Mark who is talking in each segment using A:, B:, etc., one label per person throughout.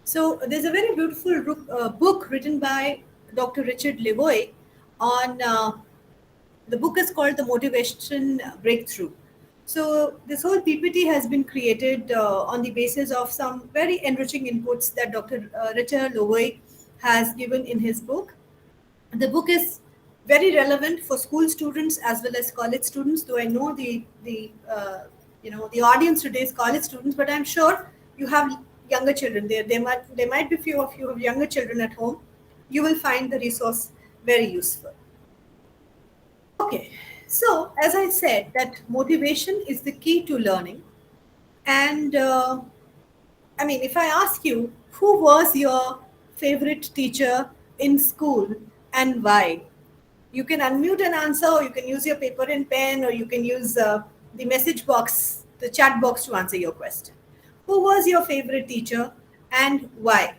A: So there's a very beautiful book written by Dr. Richard Levoy on the book is called The Motivation Breakthrough. So this whole PPT has been created on the basis of some very enriching inputs that Dr. Richard Levoy has given in his book. The book is very relevant for school students as well as college students. Though I know the audience today is college students, but I'm sure you have younger children. There might be few of you have younger children at home. You will find the resource very useful. Okay, so as I said, that motivation is the key to learning. And I mean, if I ask you, who was your favorite teacher in school and why? You can unmute an answer, or you can use your paper and pen, or you can use the message box, the chat box to answer your question. Who was your favorite teacher and why?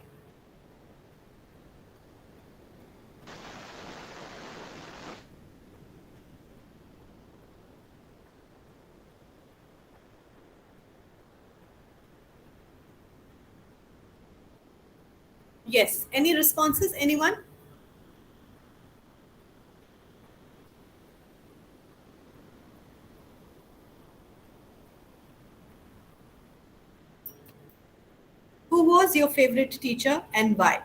A: Yes. Any responses? Anyone? Who was your favorite teacher and why?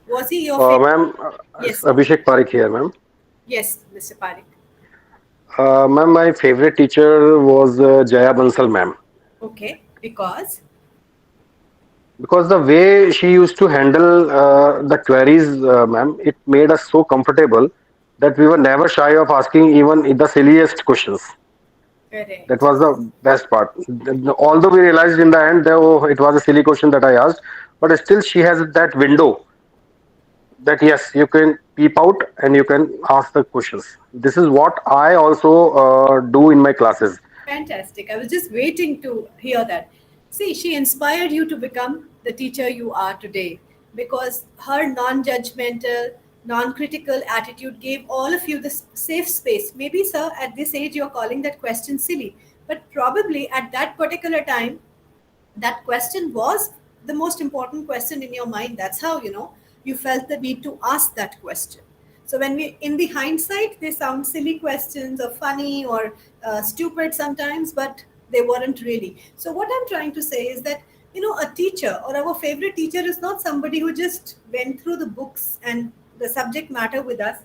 A: Was he your favorite?
B: Ma'am, it's
A: Yes.
B: Abhishek Parikh here, ma'am.
A: Yes, Mr. Parik.
B: Ma'am, my favorite teacher was Jaya Bansal, ma'am,
A: Okay. Because.
B: because the way she used to handle the queries, ma'am, it made us so comfortable that we were never shy of asking even the silliest questions. That
A: Correct.
B: was the best part. Although we realized in the end that oh, it was a silly question that I asked, but still she has that window that yes, you can peep out and you can ask the questions. This is what I also do in my classes.
A: Fantastic. I was just waiting to hear that. See, she inspired you to become the teacher you are today because her non judgmental, non critical attitude gave all of you this safe space. Maybe, sir, at this age, you're calling that question silly, but probably at that particular time, that question was the most important question in your mind. That's how you felt the need to ask that question. So when we in the hindsight they sound silly questions or funny or stupid sometimes, but they weren't really. So what I'm trying to say is that a teacher or our favorite teacher is not somebody who just went through the books and the subject matter with us,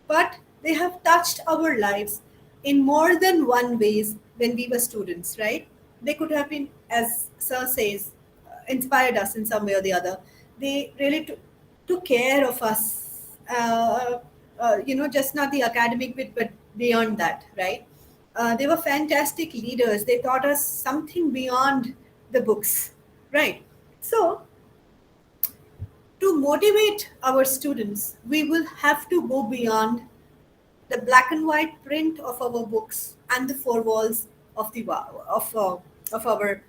A: but they have touched our lives in more than one ways when we were students, right? They could have been, as Sir says, inspired us in some way or the other. They really took care of us, just not the academic bit, but beyond that, right? They were fantastic leaders. They taught us something beyond the books, right? So, to motivate our students, we will have to go beyond the black and white print of our books and the four walls of the of our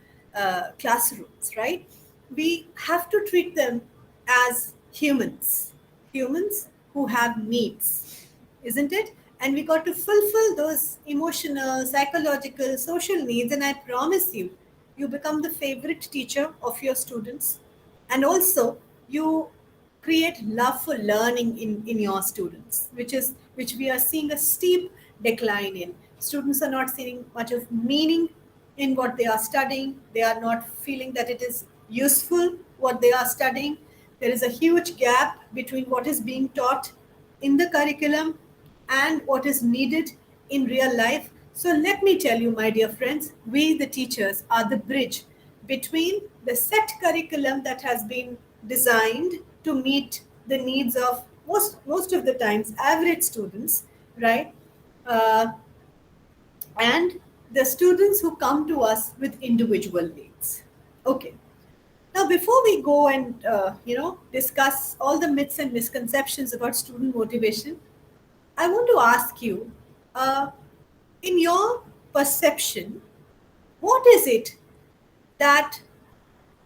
A: classrooms, right? We have to treat them as humans who have needs, isn't it? And we got to fulfill those emotional, psychological, social needs. And I promise you, you become the favorite teacher of your students, and also you create love for learning in your students, which we are seeing a steep decline in. Students are not seeing much of meaning in what they are studying. They are not feeling that it is useful what they are studying. There is a huge gap between what is being taught in the curriculum and what is needed in real life. So let me tell you, my dear friends, we the teachers are the bridge between the set curriculum that has been designed to meet the needs of most of the times average students, right? Uh, and the students who come to us with individual needs. Okay. Now, before we go and discuss all the myths and misconceptions about student motivation, I want to ask you, uh, in your perception, what is it that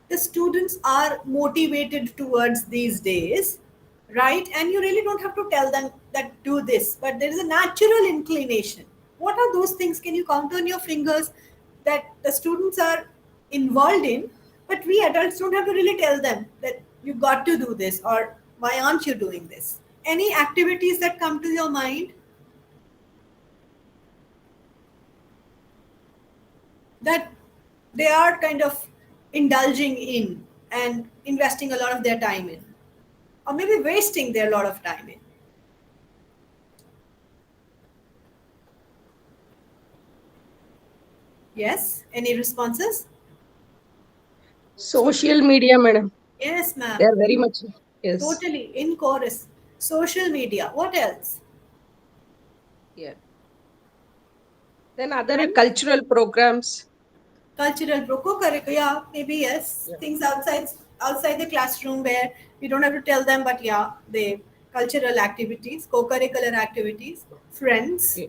A: the students are motivated towards these days, right? And you really don't have to tell them that do this, but there is a natural inclination. What are those things? Can you count on your fingers that the students are involved in, but we adults don't have to really tell them that you got to do this or why aren't you doing this? Any activities that come to your mind that they are kind of indulging in and investing a lot of their time in, or maybe wasting their lot of time in? Yes? Any responses? Social.
C: Social media, madam.
A: Yes,
C: They
A: ma'am.
C: are very much, yes.
A: Totally in chorus. Social media. What else?
C: Yeah. Then other
A: And
C: cultural programs.
A: cultural co-curricular. Yeah, maybe yes.
C: Yeah.
A: Things outside the classroom where we don't have to tell them, but yeah, they cultural activities, co-curricular activities, friends.
C: Yeah.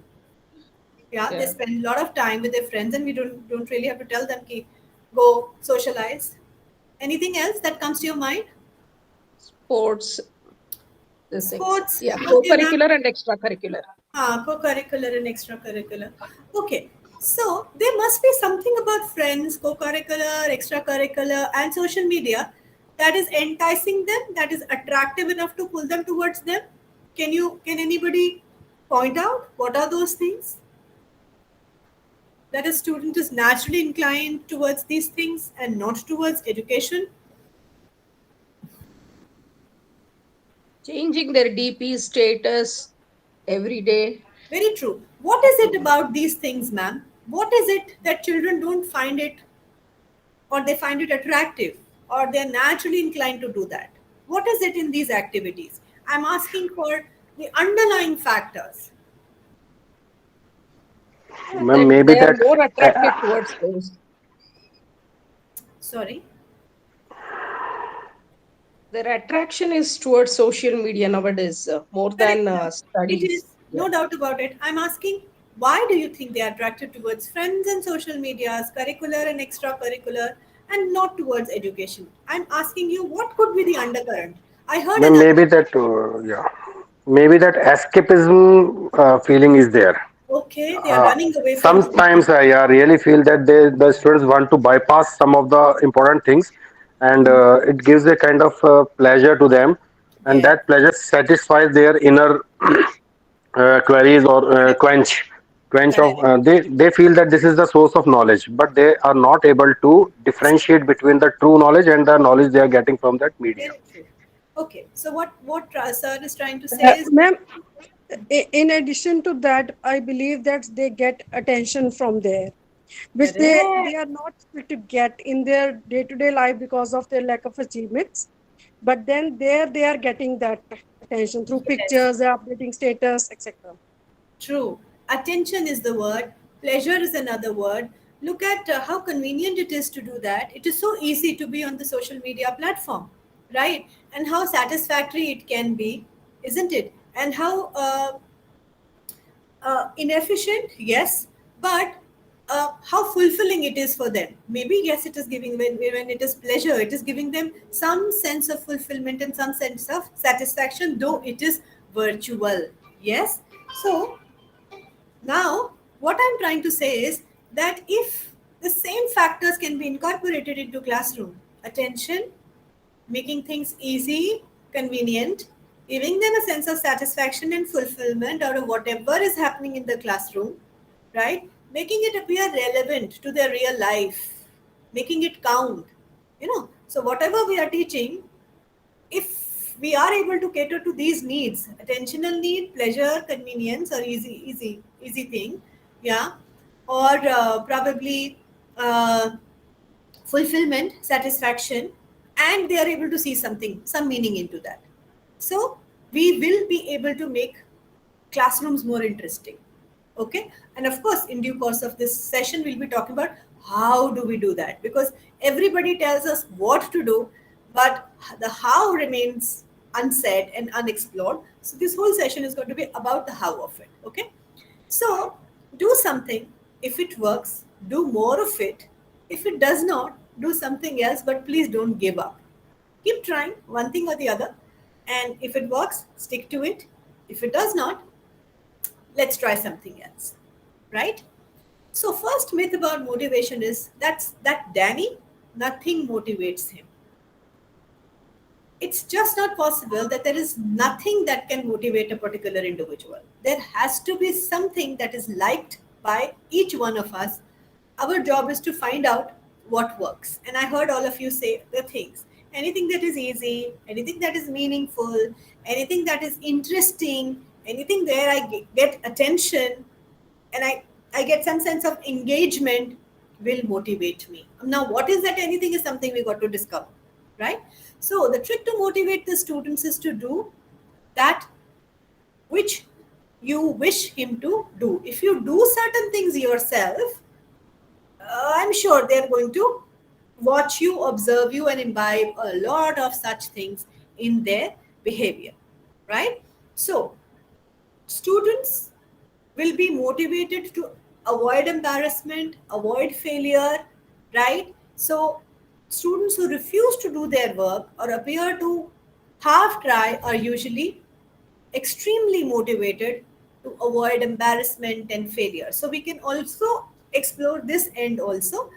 A: Yeah, they
C: Yeah.
A: spend a lot of time with their friends, and we don't really have to tell them ki go socialize. Anything else that comes to your mind?
C: Sports, these things.
A: Sports.
C: Yeah.
A: Okay, ma'am.
C: Co-curricular and extracurricular.
A: Co-curricular and extracurricular. Okay, so there must be something about friends, co-curricular, extracurricular, and social media that is enticing them, that is attractive enough to pull them towards them. Can anybody point out what are those things that a student is naturally inclined towards these things and not towards education?
C: Changing their DP status every day.
A: Very true. What is it about these things, ma'am? What is it that children don't find it or they find it attractive or they're naturally inclined to do that? What is it in these activities? I'm asking for the underlying factors.
B: Ma'am,
C: That
B: maybe
C: they are
B: that
C: more
B: uh,
C: attracted towards those.
A: Sorry.
C: Their attraction is towards social media nowadays more than
A: Correct, ma'am. It
C: studies.
A: is,
C: Yeah.
A: no doubt about it. I'm asking, why do you think they are attracted towards friends and social medias, curricular and extracurricular, and not towards education? I'm asking you, what could be the undercurrent? I heard
B: ma'am,
A: another.
B: maybe that yeah, maybe that escapism feeling is there.
A: Okay, they are
B: Uh,
A: running away from something.
B: Sometimes I really feel that the students want to bypass some of the important things, and it gives a kind of pleasure to them, and
A: Yes,
B: that pleasure satisfies their inner queries or
A: correct,
B: quench of.
A: correct.
B: They feel that this is the source of knowledge, but they are not able to differentiate between the true knowledge and the knowledge they are getting from that medium.
A: Very true. Okay, so what sir is trying to say is
D: Ma'am, in addition to that, I believe that they get attention from there, which
A: correct.
D: they are not able to get in their day-to-day life because of their lack of achievements. But then there they are getting that attention through
A: Yes,
D: pictures, they're updating status, etc.
A: true. Attention is the word. Pleasure is another word. Look at how convenient it is to do that. It is so easy to be on the social media platform, right? And how satisfactory it can be, isn't it? And how inefficient, yes, but how fulfilling it is for them. Maybe yes, it is giving when it is pleasure, it is giving them some sense of fulfillment and some sense of satisfaction, though it is virtual. Yes. So now, what I'm trying to say is that if the same factors can be incorporated into classroom, attention, making things easy, convenient, giving them a sense of satisfaction and fulfillment out of whatever is happening in the classroom, right? Making it appear relevant to their real life, making it count. So whatever we are teaching, if we are able to cater to these needs, attentional need, pleasure, convenience, or easy thing, yeah, or probably fulfillment, satisfaction, and they are able to see something, some meaning into that. So we will be able to make classrooms more interesting. Okay, and of course, in due course of this session, we'll be talking about how do we do that, because everybody tells us what to do, but the how remains unsaid and unexplored. So this whole session is going to be about the how of it. Okay, so do something. If it works, do more of it. If it does not, do something else, but please don't give up. Keep trying one thing or the other. And if it works, stick to it. If it does not, let's try something else. right? So first myth about motivation is that Danny, nothing motivates him. It's just not possible that there is nothing that can motivate a particular individual. There has to be something that is liked by each one of us. Our job is to find out what works. And I heard all of you say the things. Anything that is easy, anything that is meaningful, anything that is interesting, anything there I get attention, and I get some sense of engagement will motivate me. Now, what is that anything is something we got to discover, right? So, the trick to motivate the students is to do that which you wish him to do. If you do certain things yourself, I'm sure they're going to watch you, observe you, and imbibe a lot of such things in their behavior, right? So, students will be motivated to avoid embarrassment, avoid failure, right? So, students who refuse to do their work or appear to half try are usually extremely motivated to avoid embarrassment and failure. So we can also explore this end also.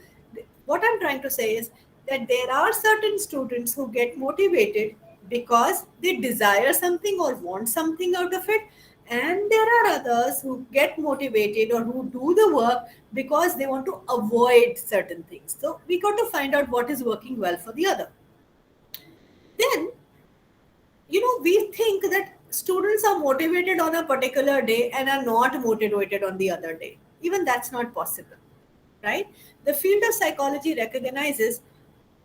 A: What I'm trying to say is that there are certain students who get motivated because they desire something or want something out of it. And there are others who get motivated or who do the work because they want to avoid certain things. So we got to find out what is working well for the other. Then we think that students are motivated on a particular day and are not motivated on the other day. Even that's not possible, right? The field of psychology recognizes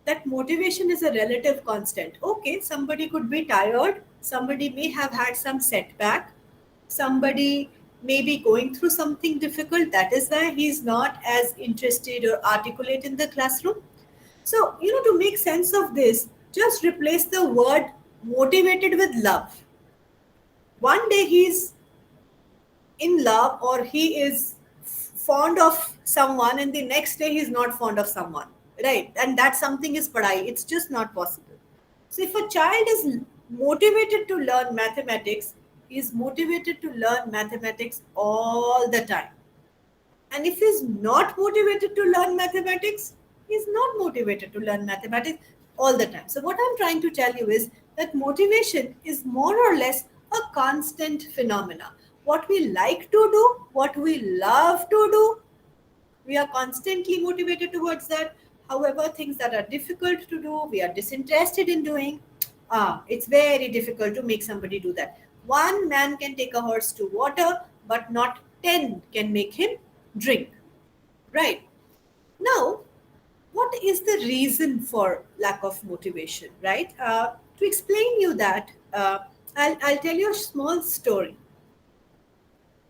A: that motivation is a relative constant. Okay, somebody could be tired, somebody may have had some setback, somebody may be going through something difficult. That is why he's not as interested or articulate in the classroom. So, to make sense of this, just replace the word motivated with love. One day he's in love or he is fond of someone, and the next day he's not fond of someone, right? And that something is padai. It's just not possible. So, if a child is motivated to learn mathematics, he is motivated to learn mathematics all the time. And if he's not motivated to learn mathematics, he's not motivated to learn mathematics all the time. So, what I'm trying to tell you is that motivation is more or less a constant phenomena. What we like to do, what we love to do, we are constantly motivated towards that. However, things that are difficult to do, we are disinterested in doing. It's very difficult to make somebody do that. One man can take a horse to water, but not 10 can make him drink. Right. Now, what is the reason for lack of motivation, right? To explain you that, I'll tell you a small story.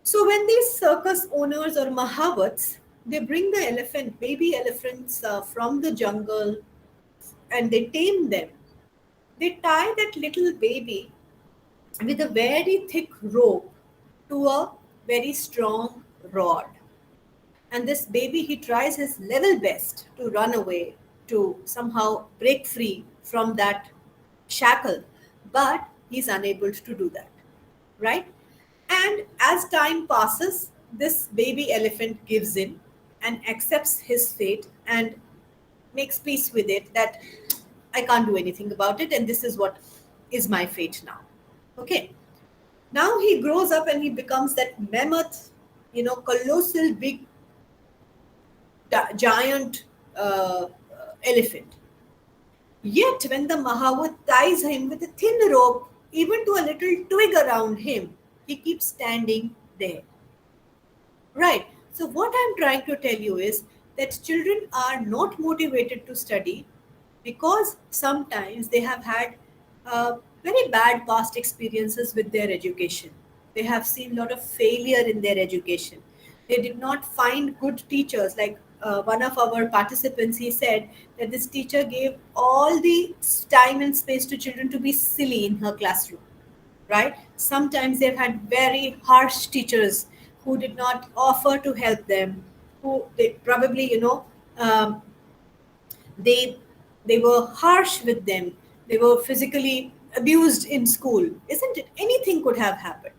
A: So when these circus owners or Mahavats, they bring the baby elephants from the jungle and they tame them. They tie that little baby with a very thick rope to a very strong rod. And this baby, he tries his level best to run away, to somehow break free from that shackle, but he's unable to do that, right? And as time passes, this baby elephant gives in and accepts his fate and makes peace with it that I can't do anything about it, and this is what is my fate now. Okay. Now he grows up and he becomes that mammoth, colossal big giant elephant. Yet, when the Mahavat ties him with a thin rope, even to a little twig around him, he keeps standing there. Right. So, what I'm trying to tell you is that children are not motivated to study because sometimes they have had very bad past experiences with their education. They have seen a lot of failure in their education. They did not find good teachers. Like one of our participants, he said that this teacher gave all the time and space to children to be silly in her classroom, right? Sometimes they've had very harsh teachers who did not offer to help them, who they probably, um, they they were harsh with them. They were physically abused in school, isn't it? Anything could have happened,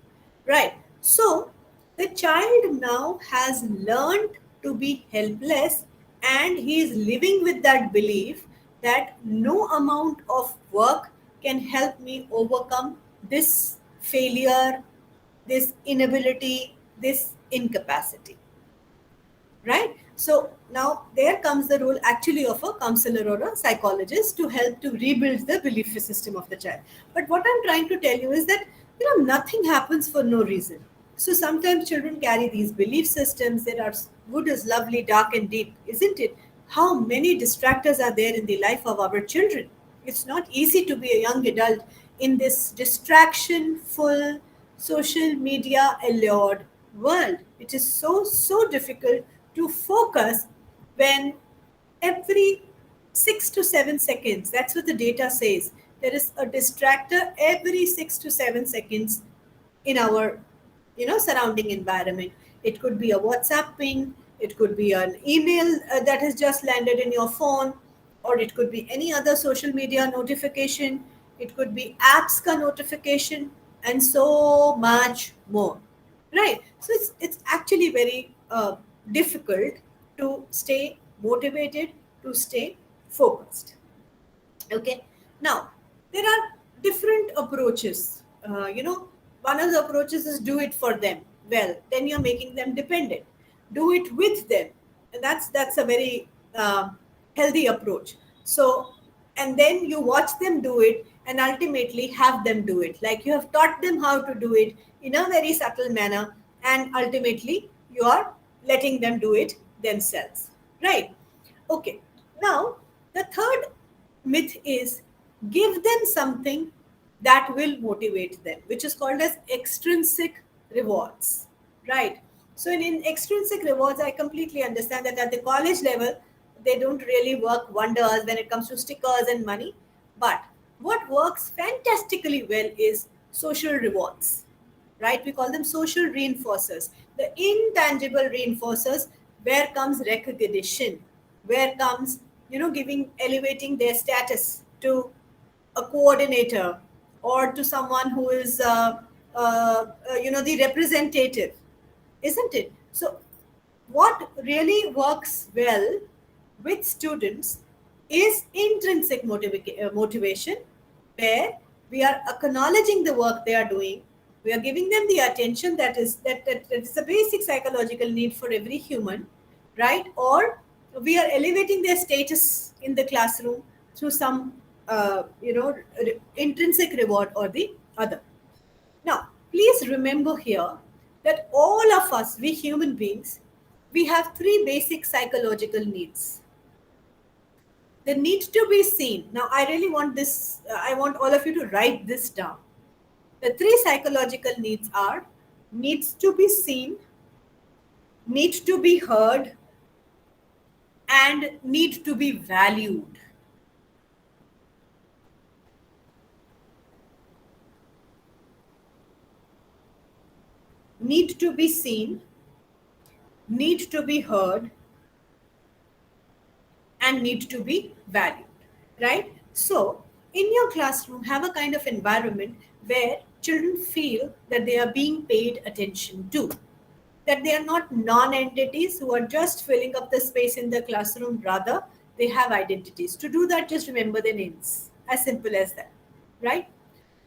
A: right? So The child now has learned to be helpless, and he is living with that belief that no amount of work can help me overcome this failure, this inability, this incapacity, right? So now there comes the role actually of a counselor or a psychologist to help to rebuild the belief system of the child. But what I'm trying to tell you is that, nothing happens for no reason. So sometimes children carry these belief systems that are good as lovely, dark and deep, isn't it? How many distractors are there in the life of our children? It's not easy to be a young adult in this distraction full, social media allured world. It is so difficult to focus when every 6 to 7 seconds, that's what the data says, there is a distractor every 6 to 7 seconds in our surrounding environment. It could be a WhatsApp ping, it could be an email that has just landed in your phone, or it could be any other social media notification, it could be apps ka notification, and so much more, right? So it's actually very difficult to stay motivated, to stay focused. Okay. Now, there are different approaches. One of the approaches is do it for them. Well, then you're making them dependent. Do it with them, and that's a very healthy approach. So, and then you watch them do it, and ultimately have them do it. Like you have taught them how to do it in a very subtle manner, and ultimately you are letting them do it themselves. Right? Okay. Now, the third myth is give them something that will motivate them, which is called as extrinsic rewards, right? So in extrinsic rewards, I completely understand that at the college level, they don't really work wonders when it comes to stickers and money. But what works fantastically well is social rewards, right? We call them social reinforcers, the intangible reinforcers, where comes recognition, where comes, giving, elevating their status to a coordinator or to someone who is, the representative, isn't it? So what really works well with students is intrinsic motivation, where we are acknowledging the work they are doing, we are giving them the attention that is a basic psychological need for every human, right? Or we are elevating their status in the classroom through some intrinsic reward or the other. Now, please remember here that all of us, we human beings, we have three basic psychological needs. The need to be seen. Now, I really want this, I want all of you to write this down. The three psychological needs are needs to be seen, need to be heard, and need to be valued. Need to be seen, need to be heard, and need to be valued, right? So, in your classroom, have a kind of environment where children feel that they are being paid attention to, that they are not non entities who are just filling up the space in the classroom, rather, they have identities. To do that, just remember their names. As simple as that, right?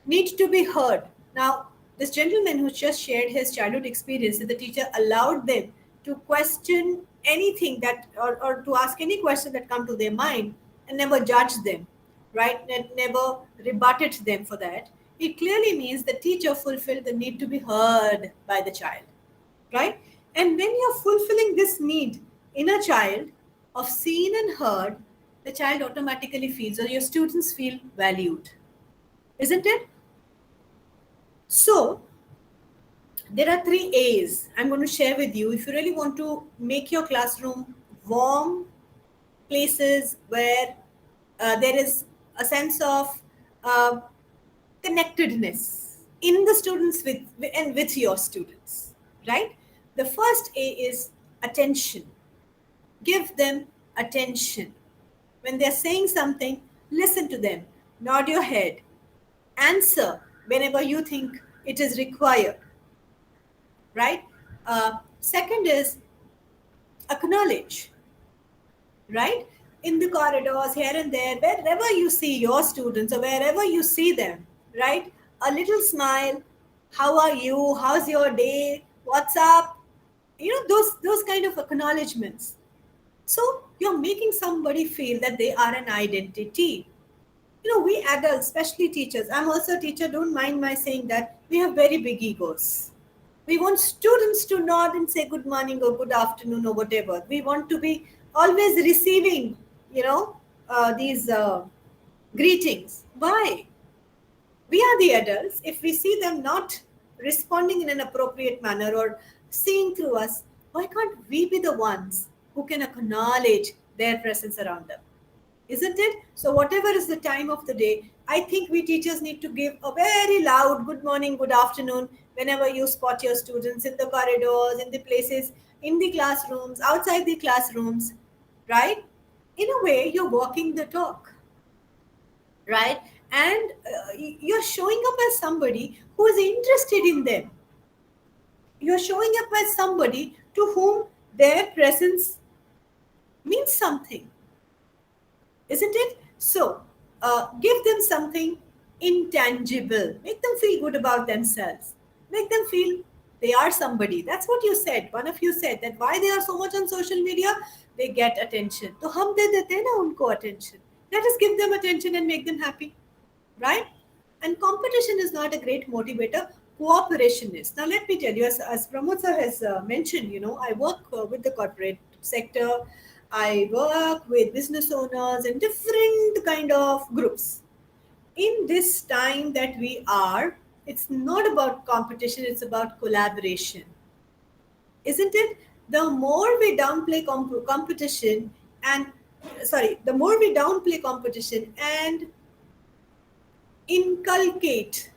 A: Need to be heard. Now, this gentleman who just shared his childhood experience, that the teacher allowed them to question anything that, or to ask any question that come to their mind and never judge them, right? And never rebutted them for that. It clearly means the teacher fulfilled the need to be heard by the child, right? And when you're fulfilling this need in a child of seen and heard, the child automatically feels, or your students feel valued, isn't it? So, there are three A's I'm going to share with you if you really want to make your classroom warm places where there is a sense of uh, connectedness in the students and with your students, right? The first A is attention. Give them attention. When they're saying something, listen to them, nod your head, answer whenever you think it is required, right? Second is acknowledge, right? In the corridors, here and there, wherever you see your students or wherever you see them, right? A little smile. How are you? How's your day? What's up? Those kind of acknowledgments. So you're making somebody feel that they are an identity. We adults, especially teachers, I'm also a teacher, don't mind my saying that we have very big egos. We want students to nod and say good morning or good afternoon or whatever. We want to be always receiving, these greetings. Why? We are the adults. If we see them not responding in an appropriate manner or seeing through us, why can't we be the ones who can acknowledge their presence around them? Isn't it? So, whatever is the time of the day, I think we teachers need to give a very loud good morning, good afternoon whenever you spot your students in the corridors, in the places, in the classrooms, outside the classrooms, right? In a way, you're walking the talk, right? And you're showing up as somebody who is interested in them. You're showing up as somebody to whom their presence means something, isn't it? So, give them something intangible. Make them feel good about themselves. Make them feel they are somebody. That's what you said. One of you said that why they are so much on social media, they get attention. तो हम दे देते हैं ना उनको attention. Let us give them attention and make them happy, right? And competition is not a great motivator. Cooperation is. Now, let me tell you, as Pramod sir has mentioned, I work with the corporate sector. I work with business owners and different kind of groups. In this time that we are, it's not about competition, it's about collaboration. Isn't it? The more we downplay competition and the more we downplay competition and inculcate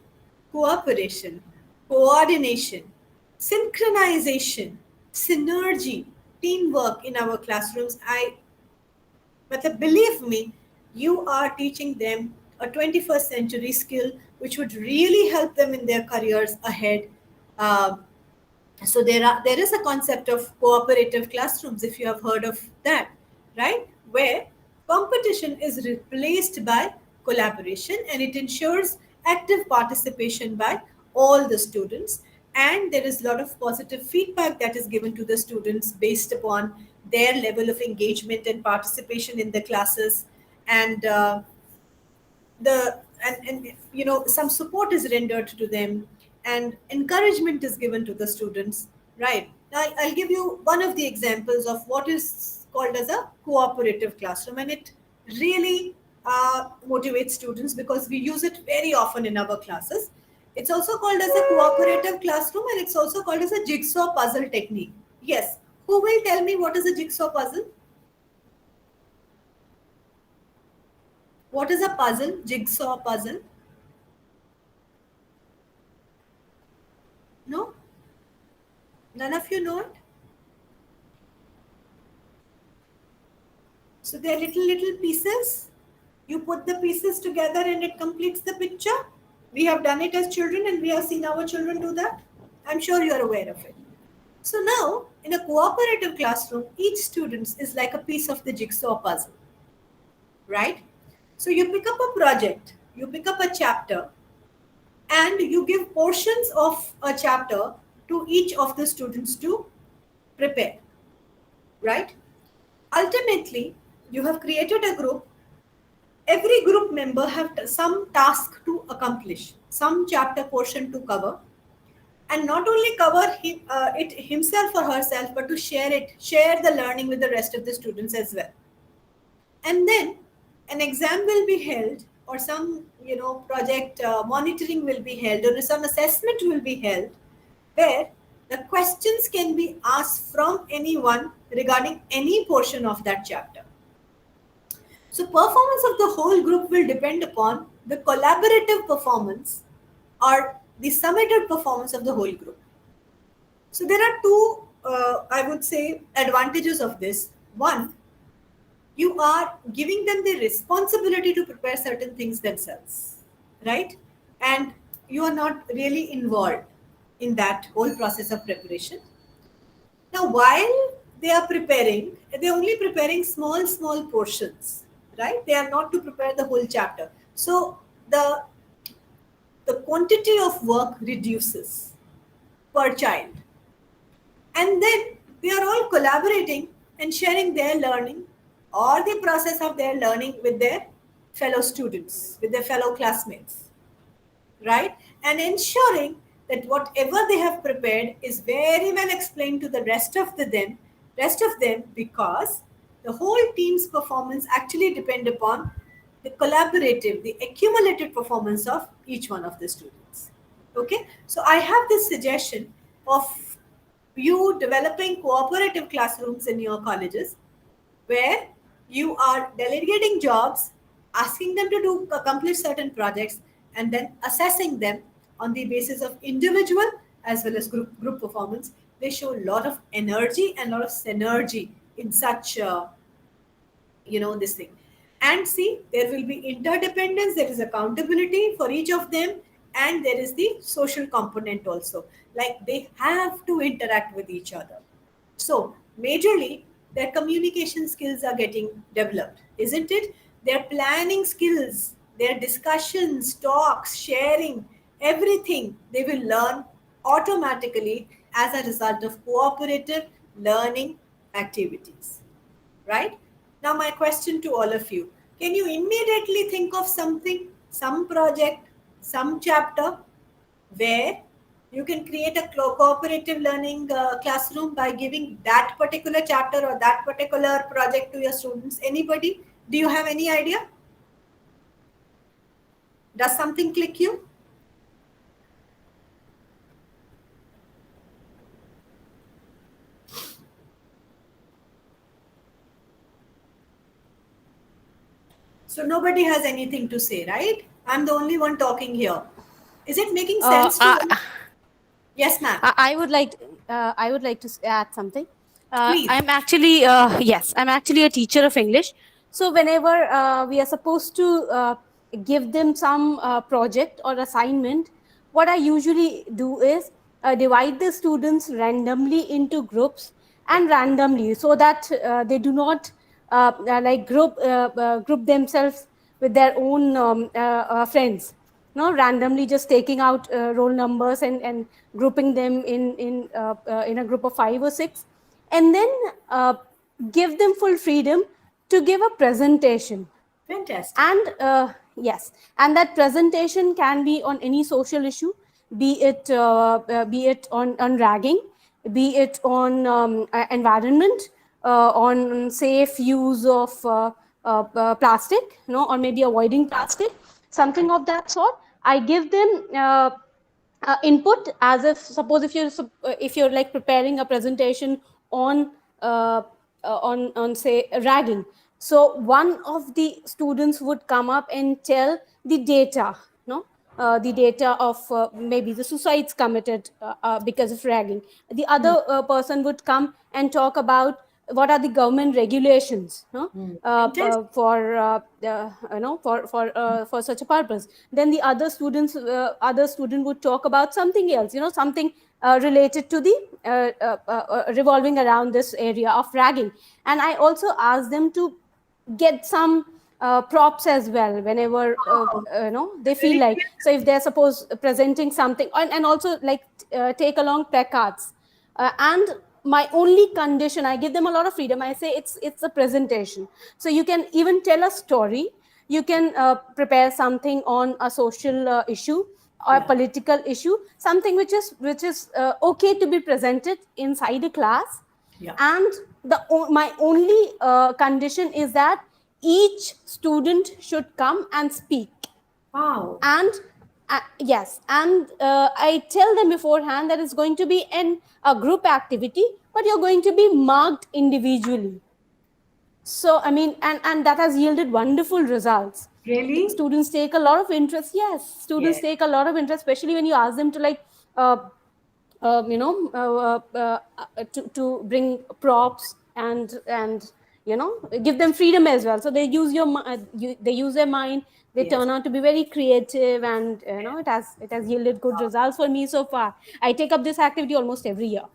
A: cooperation, coordination, synchronization, synergy, teamwork in our classrooms, but believe me, you are teaching them a 21st century skill which would really help them in their careers ahead. Um, so there is a concept of cooperative classrooms, if you have heard of that, right? Where competition is replaced by collaboration and it ensures active participation by all the students, and there is a lot of positive feedback that is given to the students based upon their level of engagement and participation in the classes, and some support is rendered to them and encouragement is given to the students, right? Now I'll give you one of the examples of what is called as a cooperative classroom, and it really motivates students because we use it very often in our classes. It's also called as a cooperative classroom, and it's also called as a jigsaw puzzle technique. Yes, who will tell me what is a jigsaw puzzle? What is a puzzle? Jigsaw puzzle? No? None of you know it? So they're little pieces. You put the pieces together and it completes the picture. We have done it as children and we have seen our children do that. I'm sure you're aware of it. So now, in a cooperative classroom, each student is like a piece of the jigsaw puzzle, right? So you pick up a project, you pick up a chapter, and you give portions of a chapter to each of the students to prepare, right? Ultimately, you have created a group. Every group member have some task to accomplish, some chapter portion to cover, and not only cover it himself or herself, but to share the learning with the rest of the students as well. And then an exam will be held, or some project monitoring will be held, or some assessment will be held, where the questions can be asked from anyone regarding any portion of that chapter. So performance of the whole group will depend upon the collaborative performance or the summated performance of the whole group. So there are two, I would say, advantages of this. One, you are giving them the responsibility to prepare certain things themselves, right? And you are not really involved in that whole process of preparation. Now, while they are preparing, they're only preparing small, small portions, right? They are not to prepare the whole chapter. So the the quantity of work reduces per child. And then they are all collaborating and sharing their learning or the process of their learning with their fellow students, with their fellow classmates, right? And ensuring that whatever they have prepared is very well explained to the rest of them, because the whole team's performance actually depend upon the collaborative, the accumulated performance of each one of the students. Okay, so I have this suggestion of you developing cooperative classrooms in your colleges where you are delegating jobs, asking them to do accomplish certain projects, and then assessing them on the basis of individual as well as group performance. They show a lot of energy and a lot of synergy in such this thing. And see, there will be interdependence, there is accountability for each of them, and there is the social component also, like they have to interact with each other. So, majorly, their communication skills are getting developed, isn't it? Their planning skills, their discussions, talks, sharing, everything they will learn automatically as a result of cooperative learning activities, right? Now, my question to all of you, can you immediately think of something, some project, some chapter where you can create a cooperative learning classroom by giving that particular chapter or that particular project to your students? Anybody? Do you have any idea? Does something click you? So nobody has anything to say, right? I'm the only one talking here. Is it making
E: Uh,
A: sense to
E: I,
A: all? Yes, ma'am.
E: I would like I would like to add something.
A: Please.
E: I'm actually yes, I'm actually a teacher of English. So whenever we are supposed to give them some project or assignment, what I usually do is divide the students randomly into groups
A: Yeah.
E: and randomly, so that they do not like group themselves with their own friends, no, randomly just taking out roll numbers and grouping them in a group of 5 or 6, and then uh, give them full freedom to give a presentation.
A: Fantastic.
E: And yes, and that presentation can be on any social issue, be it on ragging, be it on environment, on safe use of plastic, or maybe avoiding plastic, something of that sort. I give them input, as if, suppose, if you're like preparing a presentation on say ragging, so one of the students would come up and tell the data, no the data of maybe the suicides committed because of ragging. The other person would come and talk about what are the government regulations, no?
A: Fantastic.
E: For such a purpose. Then the other student would talk about something else, something related to the revolving around this area of ragging. And I also ask them to get some props as well whenever
A: Wow.
E: they feel
A: Very
E: like.
A: clear.
E: So if they're suppose presenting something, and also like take along placards, and my only condition, I give them a lot of freedom. I say it's a presentation, so you can even tell a story, you can prepare something on a social issue or a
A: Yeah.
E: political issue, something which is okay to be presented inside a class.
A: Yeah.
E: And my only condition is that each student should come and speak.
A: Wow.
E: And yes, and I tell them beforehand that it's going to be a group activity, but you're going to be marked individually. So I mean, and that has yielded wonderful results.
A: Really?
E: Students take a lot of interest. Yes, students
A: Yes.
E: take a lot of interest, especially when you ask them to like to bring props and give them freedom as well. So they use they use their mind. They
A: Yes.
E: turn out to be very creative, and it has yielded good results for me so far. I take up this activity almost every year.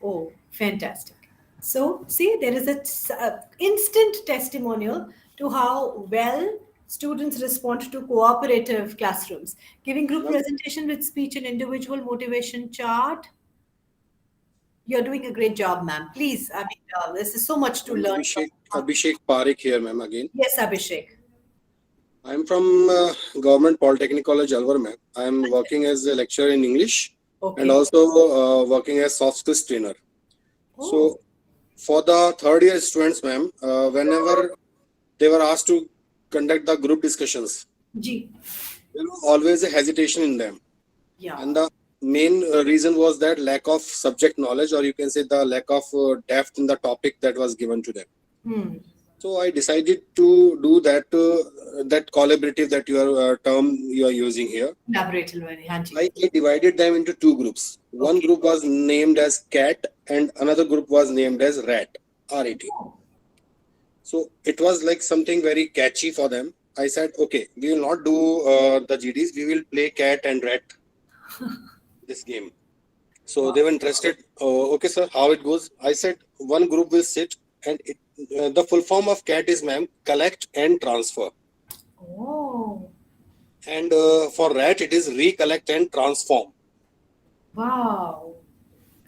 A: Oh, fantastic. So, see, there is a instant testimonial to how well students respond to cooperative classrooms. Giving group
F: Ma'am,
A: presentation with speech and individual motivation chart. You're doing a great job, ma'am. Please, I mean, this is so much to
F: ma'am,
A: learn from.
F: Abhishek Parekh here, ma'am, again.
A: Yes, Abhishek.
F: I'm from Government Polytechnic College, Alwar, ma'am. I'm working as a lecturer in English and
A: Okay.
F: also working as soft skills trainer.
A: Oh,
F: So for the third year students, ma'am, whenever they were asked to conduct the group discussions,
A: G.
F: there was always a hesitation in them.
A: Yeah.
F: And the main reason was that lack of subject knowledge, or you can say the lack of depth in the topic that was given to them.
A: Hmm.
F: So I decided to do that collaborative that term you are using here.
A: Elaborate, Lwani. Hanji.
F: I divided them into two groups. One
A: Okay.
F: group was named as cat and another group was named as rat, RAT. So it was like something very catchy for them. I said, okay, we will not do the GDs. We will play cat and rat this game. So they were interested. Okay, sir, how it goes? I said one group will sit, and the full form of CAT is, ma'am, collect and transfer.
A: Oh,
F: And for RAT, it is recollect and transform.
A: wow.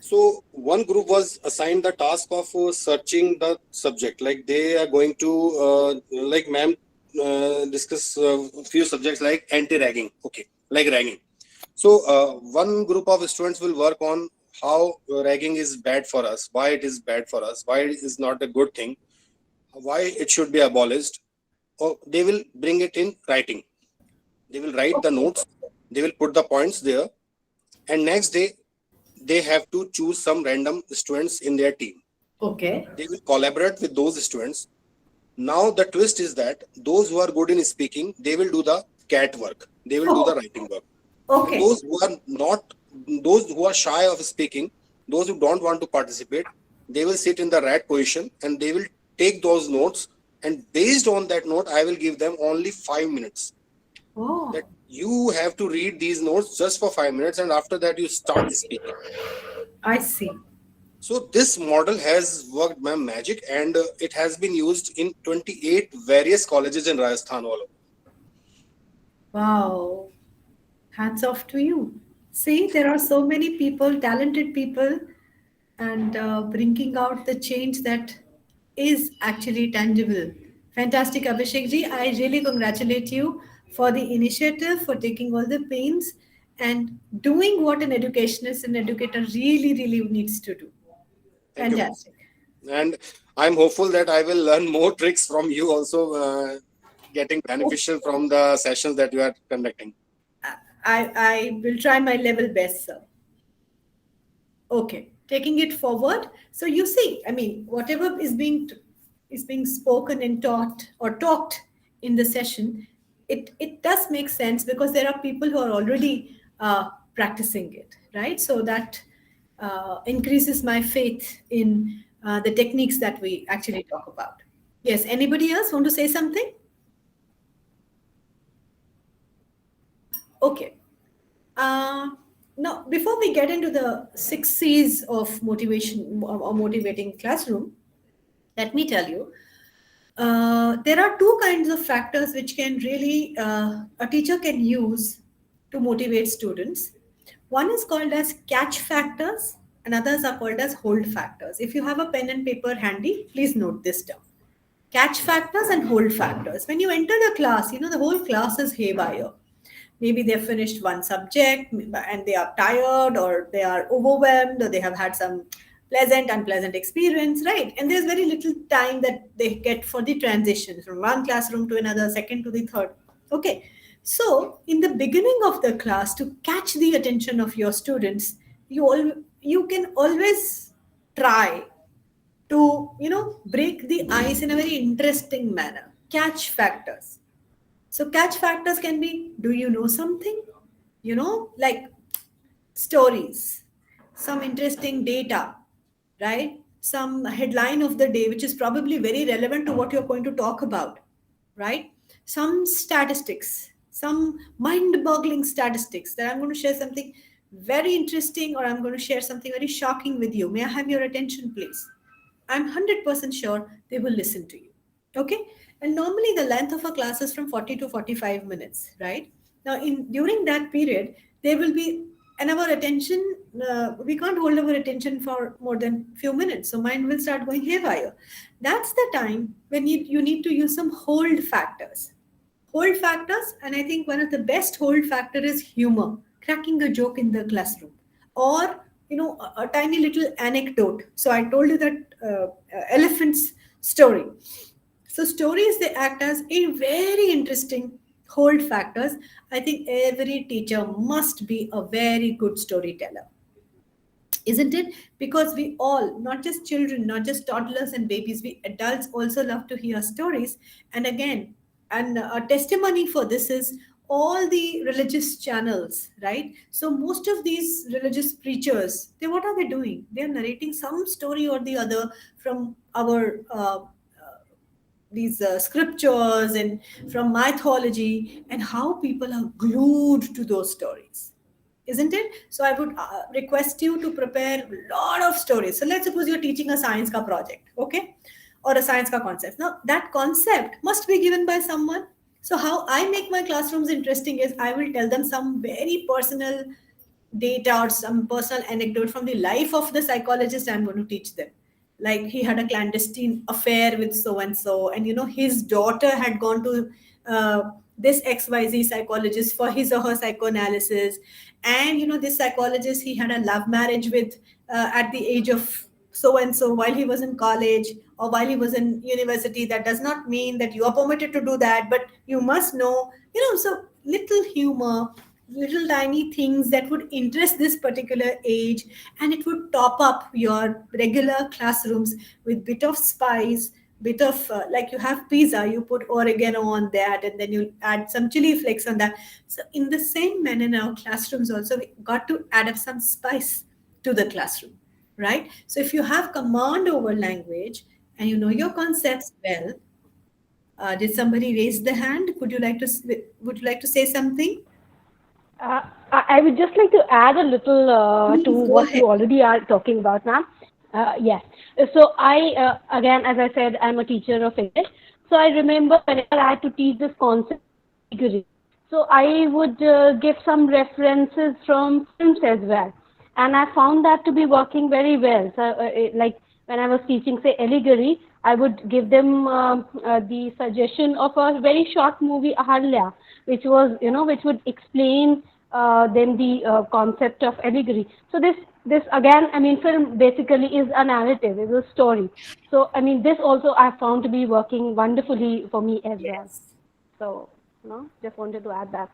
F: So one group was assigned the task of searching the subject. Like they are going to, like ma'am, discuss a few subjects like anti-ragging. Okay, like ragging. So one group of students will work on how ragging is bad for us, why it is bad for us, why it is not a good thing, why it should be abolished. Or they will bring it in writing. They will write the notes. They will put the points there, and next day they have to choose some random students in their team.
A: Okay.
F: They will collaborate with those students. Now the twist is that those who are good in speaking, they will do the cat work. They will do the writing work. And
A: Okay.
F: those who are not, those who are shy of speaking, those who don't want to participate, they will sit in the rat position and they will take those notes. And based on that note, I will give them only 5 minutes.
A: Oh,
F: That you have to read these notes just for 5 minutes, and after that you start speaking.
A: I see.
F: So this model has worked, ma'am, magic, and it has been used in 28 various colleges in Rajasthan all over.
A: Wow. Hats off to you. See, there are so many people, talented people, and bringing out the change that is actually tangible. Fantastic, Abhishek ji. I really congratulate you for the initiative, for taking all the pains and doing what an educationist and educator really, really needs to do.
F: Thank you, ma'am.
A: Fantastic.
F: And I'm hopeful that I will learn more tricks from you also, getting beneficial from the sessions that you are conducting.
A: I will try my level best, sir. Okay, taking it forward. So you see, I mean, whatever is being spoken and taught or talked in the session, it does make sense because there are people who are already practicing it, right? So that increases my faith in the techniques that we actually talk about. Yes. Anybody else want to say something? Okay. Uh, Now, before we get into the 6 C's of motivation or motivating classroom, let me tell you, there are two kinds of factors which can really a teacher can use to motivate students. One is called as catch factors, and others are called as hold factors. If you have a pen and paper handy, please note this down. Catch factors and hold factors. When you enter the class, you know the whole class is haywire. Maybe they've finished one subject and they are tired or they are overwhelmed or they have had some pleasant unpleasant experience, right? And there's very little time that they get for the transition from one classroom to another, second to the third. Okay, so in the beginning of the class, to catch the attention of your students, you can always try to break the ice in a very interesting manner. Catch factors. So catch factors can be, do you know something? Like stories, some interesting data, right? Some headline of the day, which is probably very relevant to what you're going to talk about, right? Some statistics, some mind boggling statistics that I'm going to share something very interesting, or I'm going to share something very shocking with you. May I have your attention, please? I'm 100% sure they will listen to you. Okay? And normally the length of a class is from 40 to 45 minutes, right? Now, in during that period, there will be, and our attention, we can't hold our attention for more than few minutes. So mind will start going haywire. That's the time when you need to use some hold factors. Hold factors, and I think one of the best hold factor is humor, cracking a joke in the classroom, or a tiny little anecdote. So I told you that elephant's story. So stories, they act as a very interesting hold factors. I think every teacher must be a very good storyteller, isn't it? Because we all, not just children, not just toddlers and babies, we adults also love to hear stories. And again, and a testimony for this is all the religious channels, right? So most of these religious preachers, they, what are they doing? They are narrating some story or the other from our these scriptures and from mythology, and how people are glued to those stories, isn't it? So I would request you to prepare a lot of stories. So let's suppose you're teaching a science ka project, okay, or a science ka concept. Now that concept must be given by someone. So how I make my classrooms interesting is I will tell them some very personal data or some personal anecdote from the life of the psychologist I'm going to teach them. Like he had a clandestine affair with so and so, and his daughter had gone to this XYZ psychologist for his or her psychoanalysis. And this psychologist, he had a love marriage with at the age of so and so while he was in college or while he was in university. That does not mean that you are permitted to do that, but you must know, so little humor, little tiny things that would interest this particular age, and it would top up your regular classrooms with bit of spice, bit of like you have pizza, you put oregano on that, and then you add some chili flakes on that. So in the same manner, in our classrooms also, we got to add up some spice to the classroom, right? So if you have command over language and you know your concepts well, did somebody raise the hand? Would you like to say something?
E: I would just like to add a little to
A: Please go
E: what
A: ahead.
E: you already are talking about, ma'am. Yes. So again, as I said, I'm a teacher of English. So I remember whenever I had to teach this concept, category. So I would give some references from films as well, and I found that to be working very well. So, like when I was teaching, say, allegory, I would give them the suggestion of a very short movie, Ahalya, which was, which would explain them the concept of allegory. So this again, I mean, film basically is a narrative, is a story. So I mean, this also I found to be working wonderfully for me as well.
A: Yes.
E: So, just wanted to add that.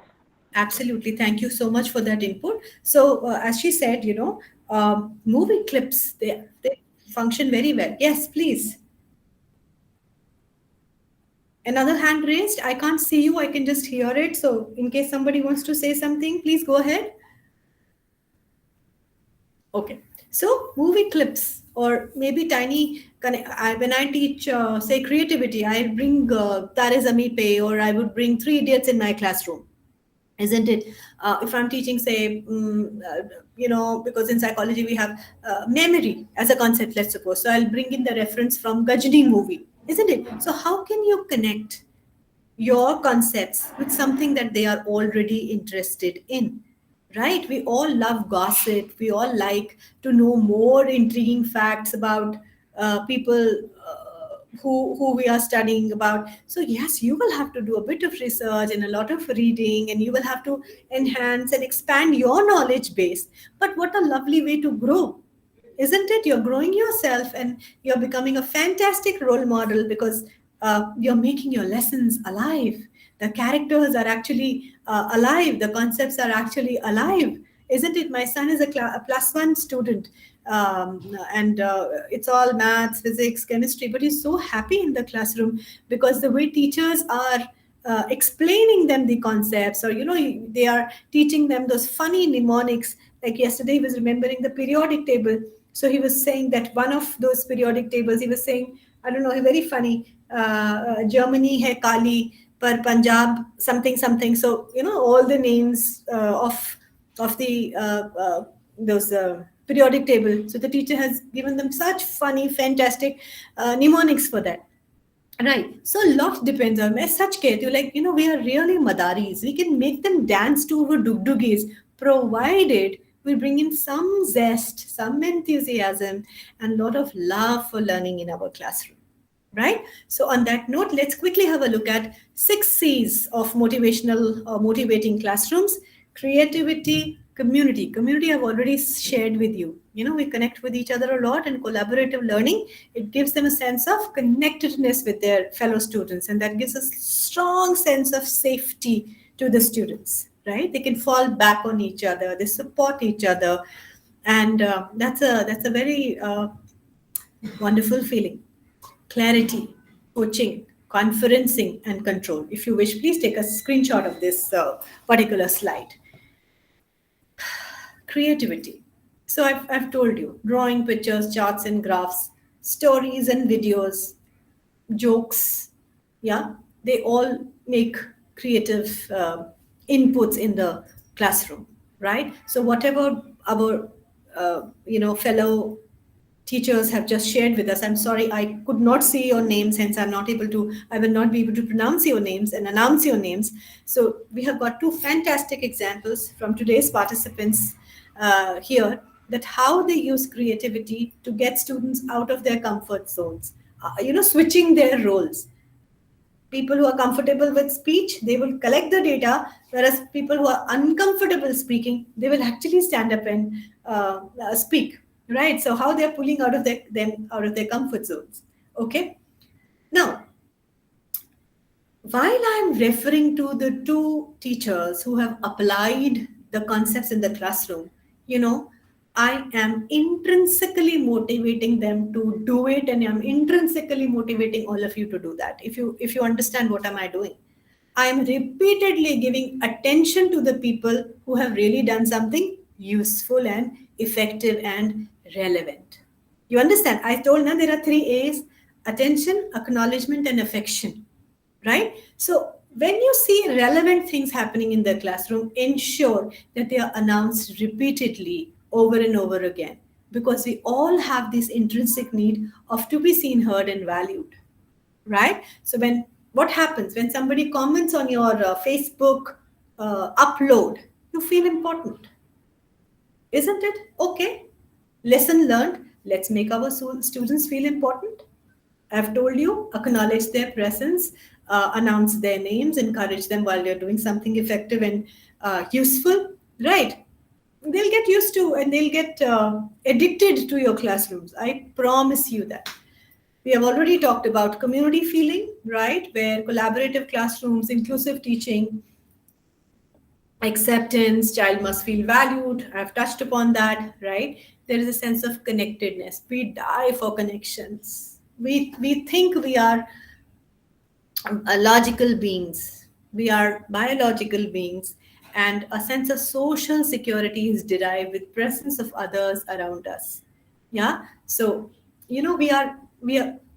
A: Absolutely. Thank you so much for that input. So, as she said, movie clips, they function very well. Yes, please. Another hand raised. I can't see you. I can just hear it. So, in case somebody wants to say something, please go ahead. Okay. So, movie clips or maybe tiny. When I teach, say, creativity, I bring Tare Zami Pe, or I would bring Three Idiots in my classroom, isn't it? If I'm teaching, say, because in psychology we have memory as a concept, let's suppose. So I'll bring in the reference from Gajini movie, isn't it? So how can you connect your concepts with something that they are already interested in, right? We all love gossip. We all like to know more intriguing facts about people who we are studying about. So yes, you will have to do a bit of research and a lot of reading, and you will have to enhance and expand your knowledge base. But what a lovely way to grow, isn't it? You're growing yourself and you're becoming a fantastic role model, because you're making your lessons alive. The characters are actually alive. The concepts are actually alive, isn't it? My son is a +1 student, and it's all maths, physics, chemistry, but he's so happy in the classroom because the way teachers are explaining them the concepts, or they are teaching them those funny mnemonics. Like yesterday he was remembering the periodic table. So he was saying that one of those periodic tables, he was saying, I don't know, very funny, Germany hai Kali, par Punjab something something. So all the names of of the those periodic table. So the teacher has given them such funny, fantastic mnemonics for that. Right. So a lot depends on मैं सच कहती हूँ, like, we are really madaris. We can make them dance to our dugdugis, provided we bring in some zest, some enthusiasm, and a lot of love for learning in our classroom. Right. So on that note, let's quickly have a look at 6 C's of motivational or motivating classrooms: creativity, community I've already shared with you. We connect with each other a lot, and collaborative learning, it gives them a sense of connectedness with their fellow students, and that gives a strong sense of safety to the students. Right, they can fall back on each other, they support each other, and that's a very wonderful feeling. Clarity, coaching, conferencing, and control. If you wish, please take a screenshot of this particular slide. Creativity. So I've told you, drawing pictures, charts and graphs, stories and videos, jokes, yeah, they all make creative inputs in the classroom, right? So whatever our fellow teachers have just shared with us. I'm sorry, I could not see your names, hence I will not be able to pronounce your names and announce your names. So we have got 2 fantastic examples from today's participants here, that how they use creativity to get students out of their comfort zones, switching their roles. People who are comfortable with speech, they will collect the data, whereas people who are uncomfortable speaking, they will actually stand up and speak. Right? So how they're pulling them out of their comfort zones. Okay. Now, while I'm referring to the 2 teachers who have applied the concepts in the classroom, I am intrinsically motivating them to do it, and I'm intrinsically motivating all of you to do that. If you understand what am I doing, I am repeatedly giving attention to the people who have really done something useful and effective and relevant. You understand? I told now there are 3 A's: attention, acknowledgement, and affection. Right? So when you see relevant things happening in the classroom, ensure that they are announced repeatedly over and over again, because we all have this intrinsic need of to be seen, heard, and valued. Right? So what happens when somebody comments on your Facebook upload, you feel important, isn't it? Okay. Lesson learned. Let's make our students feel important. I've told you, acknowledge their presence, announce their names, encourage them while they're doing something effective and useful, right? They'll get used to, and they'll get addicted to your classrooms. I promise you that. We have already talked about community feeling, right? Where collaborative classrooms, inclusive teaching, acceptance, child must feel valued. I've touched upon that, right? There is a sense of connectedness. We die for connections. We think we are logical beings. We are biological beings, and a sense of social security is derived with presence of others around us. Yeah. So we are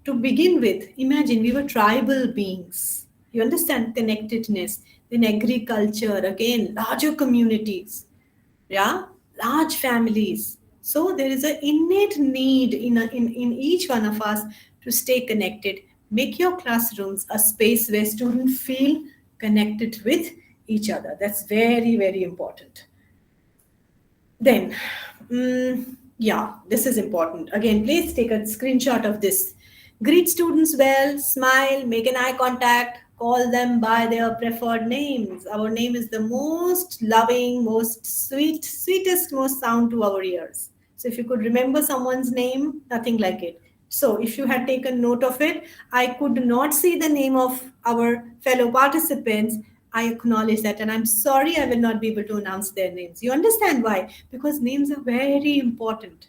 A: to begin with. Imagine we were tribal beings. You understand connectedness. Then agriculture, again, larger communities, yeah, large families. So there is an innate need in each one of us to stay connected. Make your classrooms a space where students feel connected with each other. That's very, very important. Then, yeah, this is important. Again, please take a screenshot of this. Greet students well, smile, make an eye contact, call them by their preferred names. Our name is the most loving, most sweetest, most sound to our ears. So if you could remember someone's name, nothing like it. So if you had taken note of it, I could not see the name of our fellow participants. I acknowledge that, and I'm sorry I will not be able to announce their names. You understand why? Because names are very important.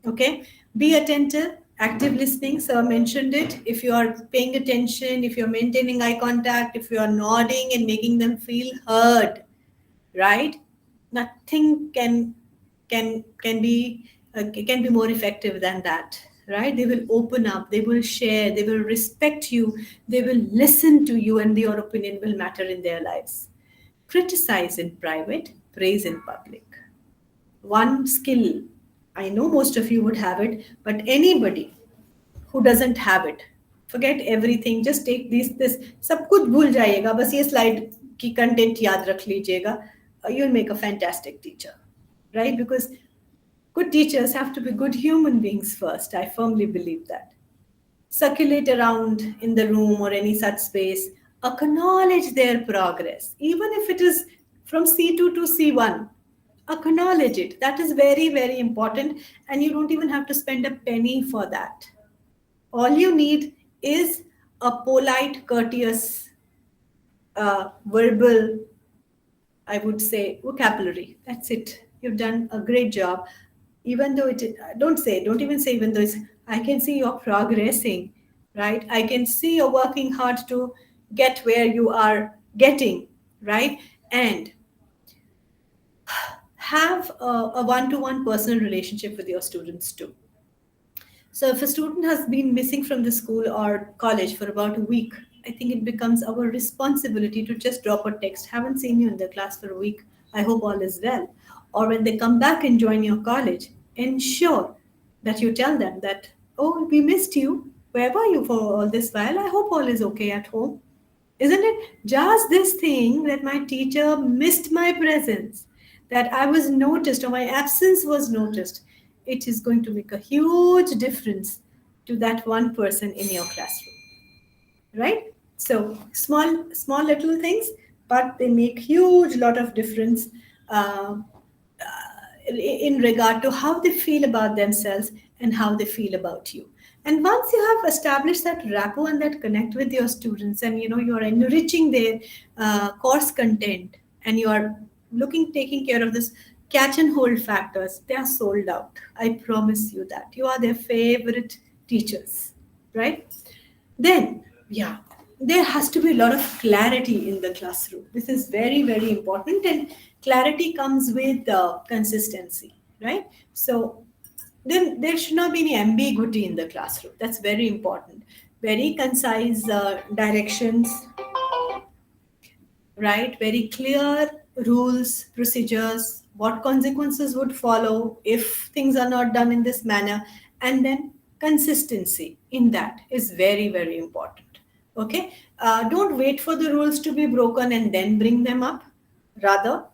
A: Okay? Be attentive, active listening. Sir mentioned it. If you are paying attention, if you're maintaining eye contact, if you are nodding and making them feel heard, right? Nothing can be more effective than that, right? They will open up, they will share, they will respect you, they will listen to you, and your opinion will matter in their lives. Criticize in private, praise in public. One skill, I know most of you would have it, but anybody who doesn't have it, forget everything, just take this सब कुछ भूल जाइएगा, बस ये slide की content याद रख लीजिएगा. You'll make a fantastic teacher, right? Because good teachers have to be good human beings first. I firmly believe that. Circulate around in the room or any such space, acknowledge their progress, even if it is from C2 to C1. Acknowledge it. That is very, very important, and you don't even have to spend a penny for that. All you need is a polite, courteous, verbal, I would say, vocabulary. That's it. You've done a great job. Even though don't even say, even though I can see you're progressing, right? I can see you're working hard to get where you are getting, right? And have a one-to-one personal relationship with your students too. So if a student has been missing from the school or college for about a week, I think it becomes our responsibility to just drop a text. Haven't seen you in the class for a week. I hope all is well. Or when they come back and join your college, ensure that you tell them that, oh, we missed you. Where were you for all this while? I hope all is okay at home. Isn't it just this thing that my teacher missed my presence, that I was noticed or my absence was noticed? It is going to make a huge difference to that one person in your classroom, right? So small little things, but they make huge lot of difference uh, in regard to how they feel about themselves and how they feel about you. And once you have established that rapport and that connect with your students, and you are enriching their course content, and you are taking care of this catch and hold factors, they are sold out. I promise you that you are their favorite teachers, right? Then, yeah, there has to be a lot of clarity in the classroom. This is very, very important, and clarity comes with consistency, right? So then there should not be any ambiguity in the classroom. That's very important. Very concise directions, right? Very clear rules, procedures, what consequences would follow if things are not done in this manner, and then consistency in that is very, very important. Okay, don't wait for the rules to be broken and then bring them up. Rather,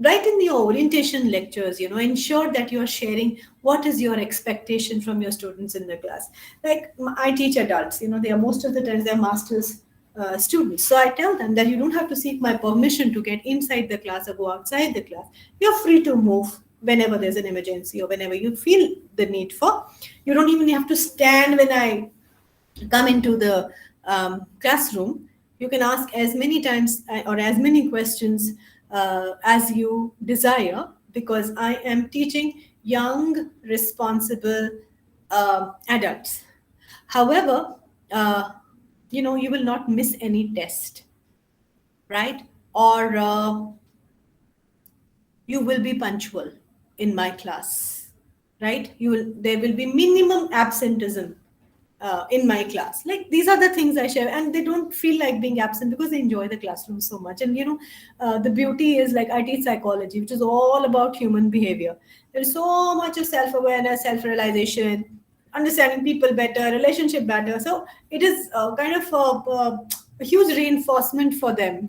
A: right in the orientation lectures, ensure that you are sharing what is your expectation from your students in the class. Like I teach adults, they are most of the times they're masters students. So I tell them that you don't have to seek my permission to get inside the class or go outside the class. You're free to move whenever there's an emergency or whenever you feel the need for. You don't even have to stand when I come into the classroom. You can ask as many times or as many questions as you desire, because I am teaching young, responsible adults. However, you will not miss any test, right? Or you will be punctual in my class, right? There will be minimum absenteeism in my class. Like these are the things I share, and they don't feel like being absent because they enjoy the classroom so much. And the beauty is, like, I teach psychology, which is all about human behavior. There's so much of self-awareness, self-realization, understanding people better, relationship better. So it is kind of a huge reinforcement for them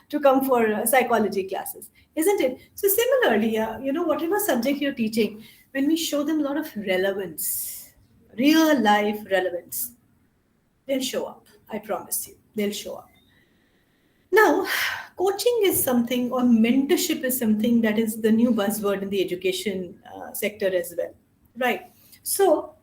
A: to come for psychology classes, isn't it? So similarly, whatever subject you're teaching, when we show them a lot of relevance, real life relevance, they'll show up. I promise you, they'll show up. Now, coaching is something, or mentorship is something, that is the new buzzword in the education sector as well, right? So,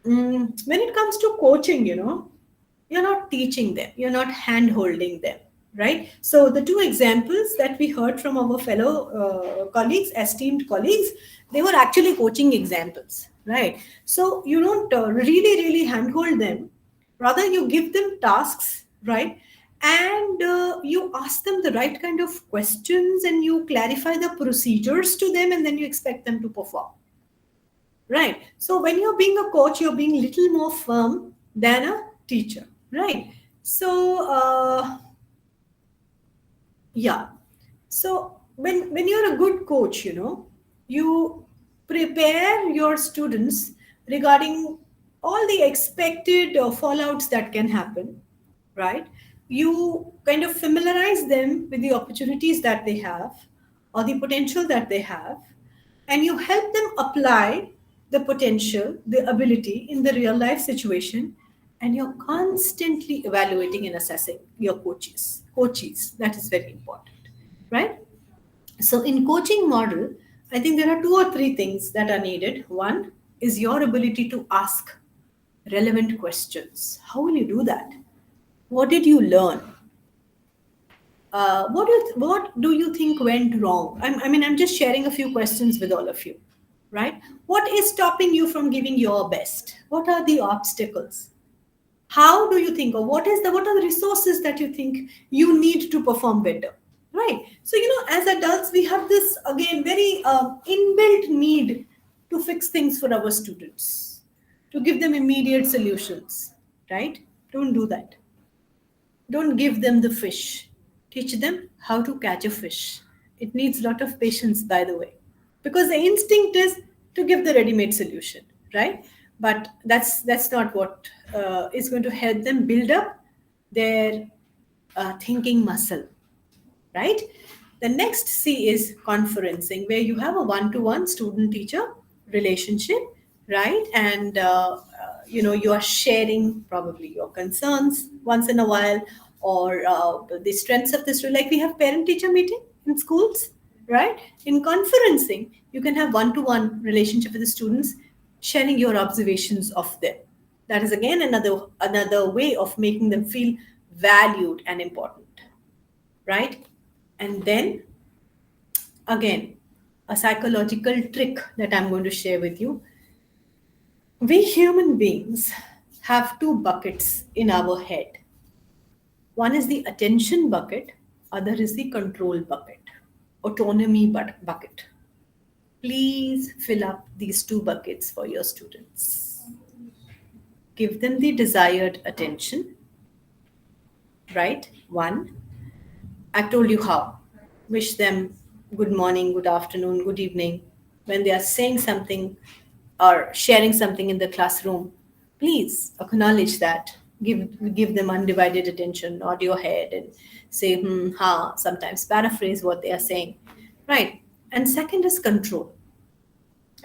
A: when it comes to coaching, you're not teaching them, you're not hand holding them, right? So, the two examples that we heard from our fellow colleagues, esteemed colleagues, they were actually coaching examples, right? So, you don't really, really handhold them. Rather, you give them tasks, right? And you ask them the right kind of questions, and you clarify the procedures to them, and then you expect them to perform, right? So when you're being a coach, you're being a little more firm than a teacher, right? So yeah, so when you're a good coach, you prepare your students regarding all the expected fallouts that can happen, right? You kind of familiarize them with the opportunities that they have or the potential that they have, and you help them apply the potential, the ability in the real life situation, and you're constantly evaluating and assessing your coaches. That is very important, right? So in coaching model, I think there are two or three things that are needed. One is your ability to ask relevant questions. How will you do that? What did you learn? What do you think went wrong? I'm just sharing a few questions with all of you, right? What is stopping you from giving your best? What are the obstacles? How do you think, or what are the resources that you think you need to perform better, right? So as adults, we have this again very inbuilt need to fix things for our students, to give them immediate solutions, right? Don't do that. Don't give them the fish. Teach them how to catch a fish. It needs a lot of patience, by the way, because the instinct is to give the ready-made solution, right? But that's not what is going to help them build up their thinking muscle, right? The next C is conferencing, where you have a one-to-one student-teacher relationship, right? And you are sharing probably your concerns once in a while, or the strengths of this. Like we have parent-teacher meeting in schools, right? In conferencing, you can have one-to-one relationship with the students, sharing your observations of them. That is again another way of making them feel valued and important, right? And then again, a psychological trick that I'm going to share with you. We human beings have two buckets in our head. One is the attention bucket, other is the control bucket, autonomy bucket. Please fill up these two buckets for your students. Give them the desired attention, right? One, I've told you how. Wish them good morning, good afternoon, good evening. When they are saying something or sharing something in the classroom, please acknowledge that. Give them undivided attention, nod your head and say, ha, sometimes paraphrase what they are saying. Right. And second is control.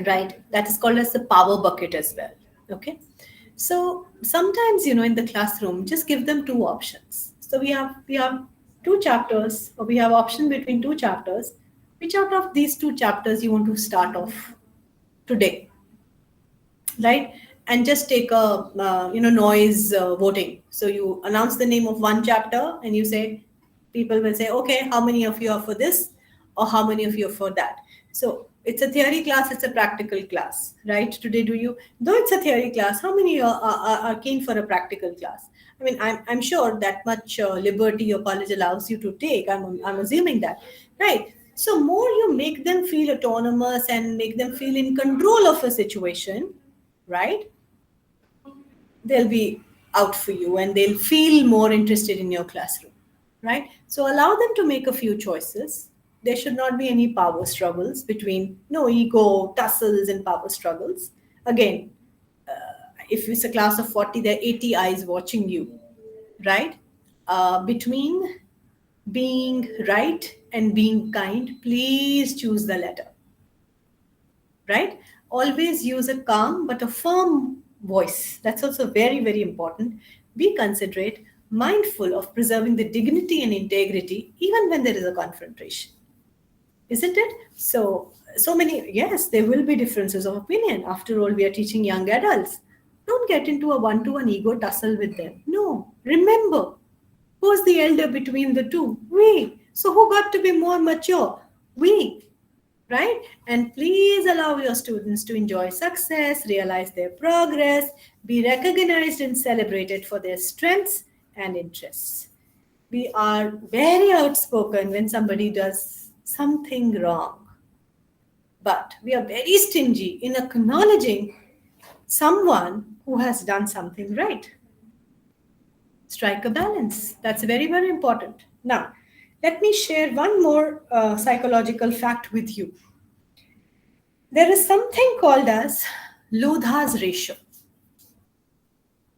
A: Right. That is called as the power bucket as well. Okay. So sometimes, in the classroom, just give them two options. So we have two chapters, or we have option between two chapters. Which out of these two chapters you want to start off today, right? And just take a noise voting. So you announce the name of one chapter, and you say, people will say, okay, how many of you are for this, or how many of you are for that? So it's a theory class, it's a practical class, right? Today, though it's a theory class, how many are keen for a practical class? I'm sure that much liberty your college allows you to take. I'm assuming that, right? So more you make them feel autonomous and make them feel in control of a situation, right? They'll be out for you and they'll feel more interested in your classroom, right? So allow them to make a few choices. There should not be any power struggles between, no ego, tussles, and power struggles. Again, if it's a class of 40, there are 80 eyes watching you, right? Between being right and being kind, please choose the latter, right? Always use a calm but a firm voice. That's also very, very important. Be considerate, mindful of preserving the dignity and integrity, even when there is a confrontation. Isn't it? So many, yes, there will be differences of opinion. After all, we are teaching young adults. Don't get into a one-to-one ego tussle with them. No. Remember, who's the elder between the two? We. So who got to be more mature? We, right? And please allow your students to enjoy success, realize their progress, be recognized and celebrated for their strengths and interests. We are very outspoken when somebody does something wrong, but we are very stingy in acknowledging someone who has done something right. Strike a balance. That's very, very important. Now, Let me share one more psychological fact with you. There is something called as Lodha's ratio.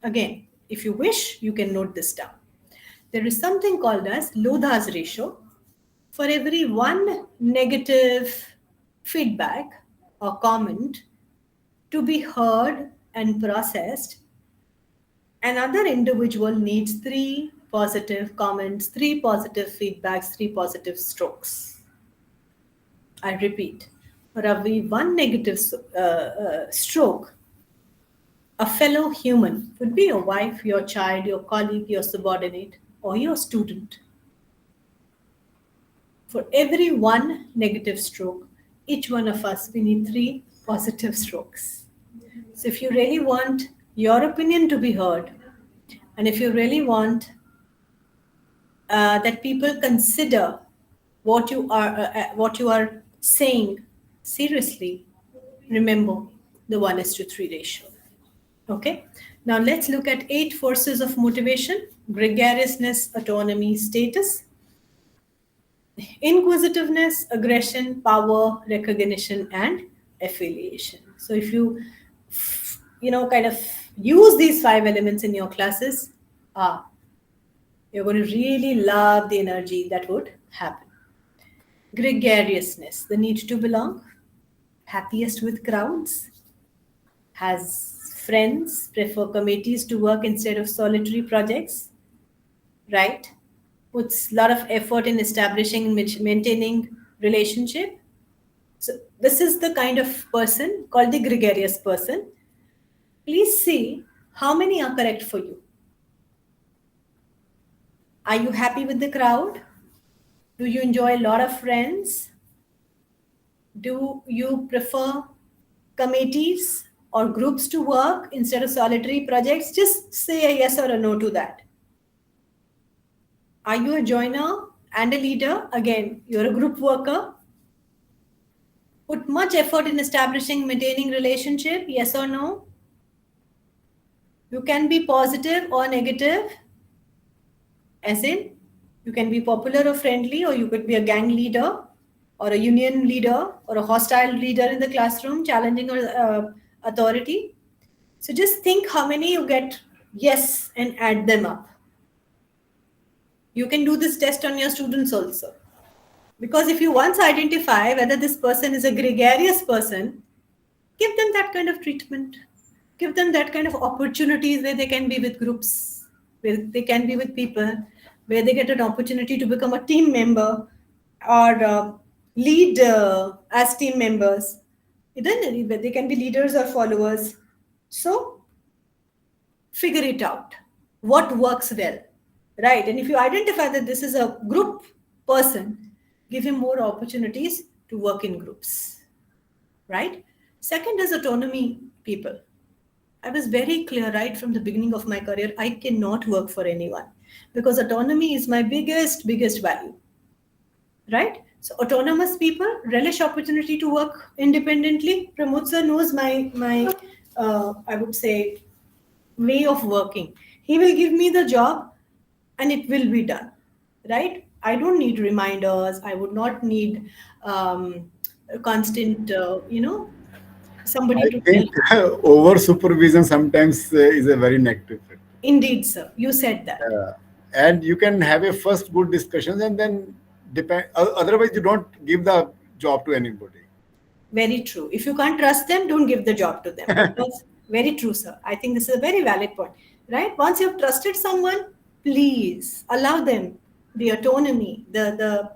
A: Again, if you wish, you can note this down. There is something called as Lodha's ratio. For every one negative feedback or comment to be heard and processed, another individual needs three positive comments, three positive feedbacks, three positive strokes. I repeat, for every one negative stroke, a fellow human, could be your wife, your child, your colleague, your subordinate, or your student. For every one negative stroke, each one of us, we need three positive strokes. So if you really want your opinion to be heard, and if you really want that people consider what you are saying seriously, remember the 1:3 ratio. Okay. Now let's look at 8 forces of motivation: gregariousness, autonomy, status, inquisitiveness, aggression, power, recognition, and affiliation. So if you kind of use these 5 elements in your classes, you're going to really love the energy that would happen. Gregariousness, the need to belong, happiest with crowds, has friends, prefer committees to work instead of solitary projects, right? Puts a lot of effort in establishing, maintaining relationship. So this is the kind of person called the gregarious person. Please see how many are correct for you. Are you happy with the crowd? Do you enjoy a lot of friends? Do you prefer committees or groups to work instead of solitary projects? Just say a yes or a no to that. Are you a joiner and a leader? Again, you're a group worker. Put much effort in establishing, maintaining relationship, yes or no? You can be positive or negative, as in you can be popular or friendly, or you could be a gang leader or a union leader or a hostile leader in the classroom, challenging authority. So just think how many you get yes and add them up. You can do this test on your students also. Because if you once identify whether this person is a gregarious person, give them that kind of treatment. Give them that kind of opportunities where they can be with groups, where they can be with people, where they get an opportunity to become a team member or lead as team members. Then they can be leaders or followers. So figure it out. What works well, right? And if you identify that this is a group person, give him more opportunities to work in groups, right? Second is autonomy, people. I was very clear right from the beginning of my career, I cannot work for anyone because autonomy is my biggest value, right? So autonomous people relish opportunity to work independently. Pramod sir knows my I would say way of working. He will give me the job and it will be done, right? I don't need reminders. I would not need constant, somebody
G: I
A: to tell.
G: think over supervision sometimes is a very negative factor.
A: Indeed, sir. You said that.
G: And you can have a first good discussions and then depend. Otherwise, you don't give the job to anybody.
A: Very true. If you can't trust them, don't give the job to them. Because very true, sir. I think this is a very valid point, right? Once you've trusted someone, please allow them the autonomy, the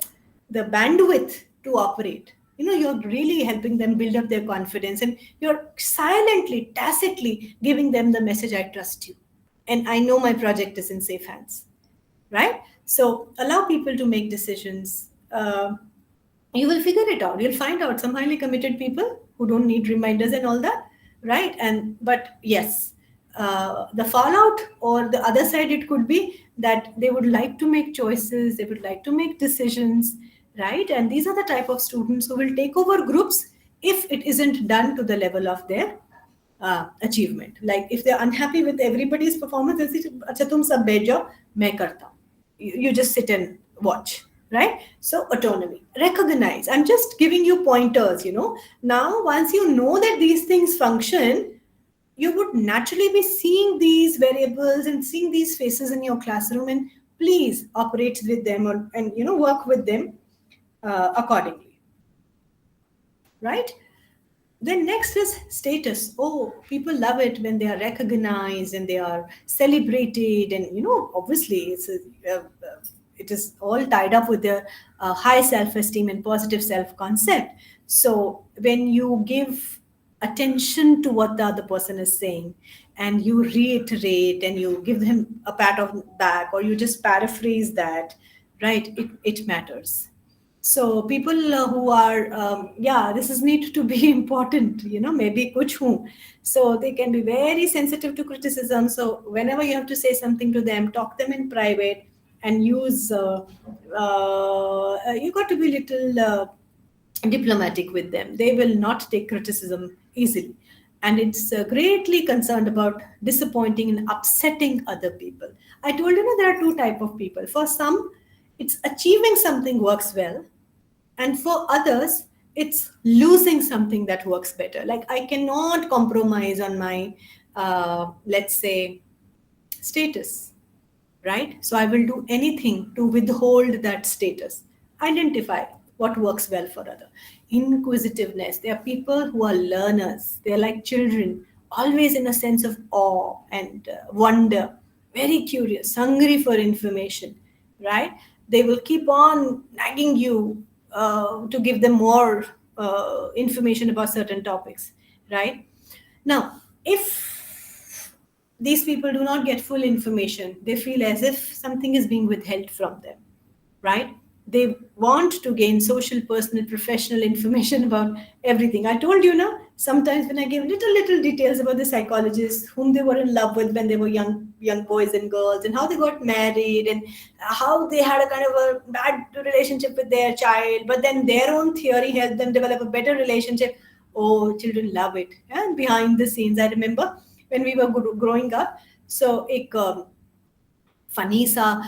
A: bandwidth to operate. You're really helping them build up their confidence, and you're silently, tacitly giving them the message: I trust you, and I know my project is in safe hands, right? So allow people to make decisions. You will figure it out. You'll find out some highly committed people who don't need reminders and all that, right? But yes, the fallout or the other side, it could be that they would like to make choices, they would like to make decisions, right? And these are the type of students who will take over groups if it isn't done to the level of their achievement. Like if they're unhappy with everybody's performance, they'll say, "Acha tum sab baith jao, main karta hu." You just sit and watch. right? So autonomy, recognize. I'm just giving you pointers, Now, once you know that these things function, you would naturally be seeing these variables and seeing these faces in your classroom, and please operate with them, and work with them accordingly, right? Then next is status. Oh, people love it when they are recognized and they are celebrated, and obviously it is all tied up with their high self-esteem and positive self-concept. So when you give attention to what the other person is saying, and you reiterate and you give him a pat on the back, or you just paraphrase that, right? It matters. So people who are, yeah, this is need to be important, maybe kuch hu. So they can be very sensitive to criticism. So whenever you have to say something to them, talk them in private, and use, you got to be little diplomatic with them. They will not take criticism easily. And it's greatly concerned about disappointing and upsetting other people. I told you, there are two type of people. For some, it's achieving something works well, and for others it's losing something that works better. Like, I cannot compromise on my let's say status, right? So I will do anything to withhold that status. Identify what works well for other. Inquisitiveness. There are people who are learners. They're like children, always in a sense of awe and wonder, very curious, hungry for information, right? They will keep on nagging you to give them more information about certain topics, right? Now, if these people do not get full information, they feel as if something is being withheld from them, right? They want to gain social, personal, professional information about everything. I told you now, sometimes when I give little details about the psychologists whom they were in love with when they were young boys and girls, and how they got married, and how they had a kind of a bad relationship with their child, but then their own theory helped them develop a better relationship. Oh, children love it. And behind the scenes, I remember when we were growing up, so एक funny सा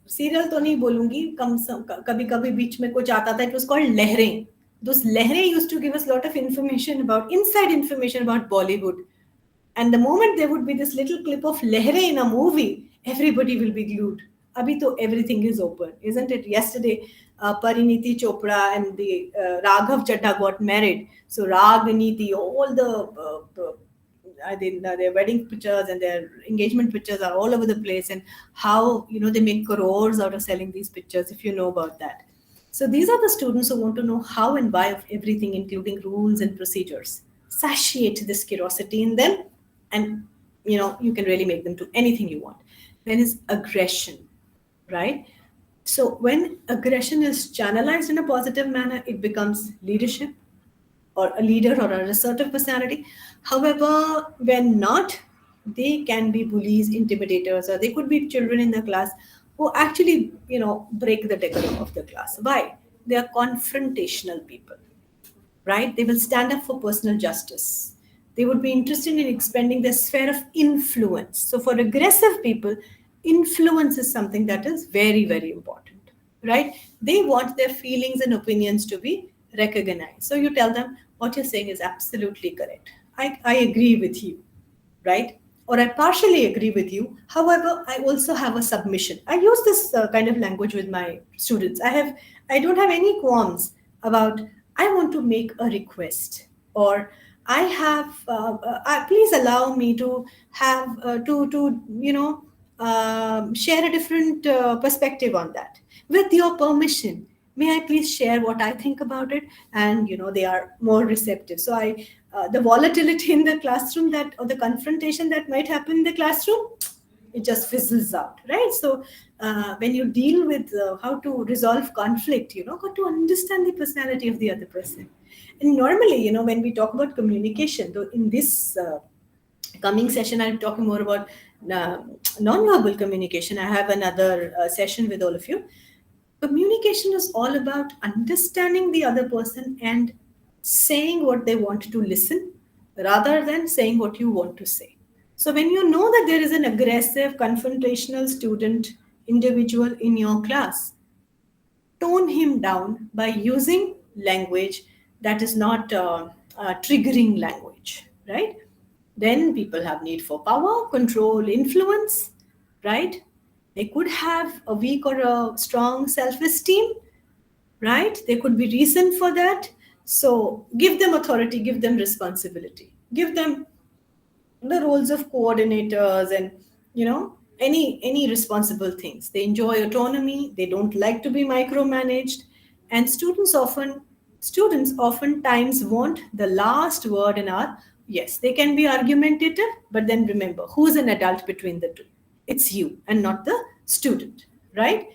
A: serial तो नहीं बोलूंगी, कभी कभी बीच में कुछ आता था, इट वाज कॉल्ड लहरें. Those लहरें used to give us a lot of information about inside information about Bollywood. And the moment there would be this little clip of lehre in a movie, everybody will be glued. Abhi to everything is open, isn't it? Yesterday, Pariniti Chopra and the Raghav Chadha got married. So Ragniti, all their wedding pictures and their engagement pictures are all over the place, and how they make crores out of selling these pictures, if you know about that. So these are the students who want to know how and why of everything, including rules and procedures. Satiate this curiosity in them, and you can really make them do anything you want. Then is aggression, right? So when aggression is channelized in a positive manner, it becomes leadership, or a leader, or an assertive personality. However, when not, they can be bullies, intimidators, or they could be children in the class who actually, break the decorum of the class. Why? They are confrontational people, right? They will stand up for personal justice. They would be interested in expanding their sphere of influence. So for aggressive people, influence is something that is very, very important, right? They want their feelings and opinions to be recognized. So you tell them, what you're saying is absolutely correct. I agree with you, right? Or I partially agree with you. However, I also have a submission. I use this kind of language with my students. I don't have any qualms about, I want to make a request, or I have, please allow me to have, share a different perspective on that. With your permission, may I please share what I think about it? And they are more receptive. So the volatility in the classroom, that, or the confrontation that might happen in the classroom, it just fizzles out, right? So when you deal with how to resolve conflict, got to understand the personality of the other person. And normally, when we talk about communication, though in this coming session, I'll talk more about non-verbal communication. I have another session with all of you. Communication is all about understanding the other person and saying what they want to listen, rather than saying what you want to say. So when you know that there is an aggressive, confrontational student, individual in your class, tone him down by using language that is not triggering language, right? Then people have need for power, control, influence, right? They could have a weak or a strong self-esteem, right? There could be reason for that. So give them authority, give them responsibility, give them the roles of coordinators and any responsible things. They enjoy autonomy, they don't like to be micromanaged, and students oftentimes want the last word in our. Yes, they can be argumentative, but then remember, who's an adult between the two? It's you and not the student, right?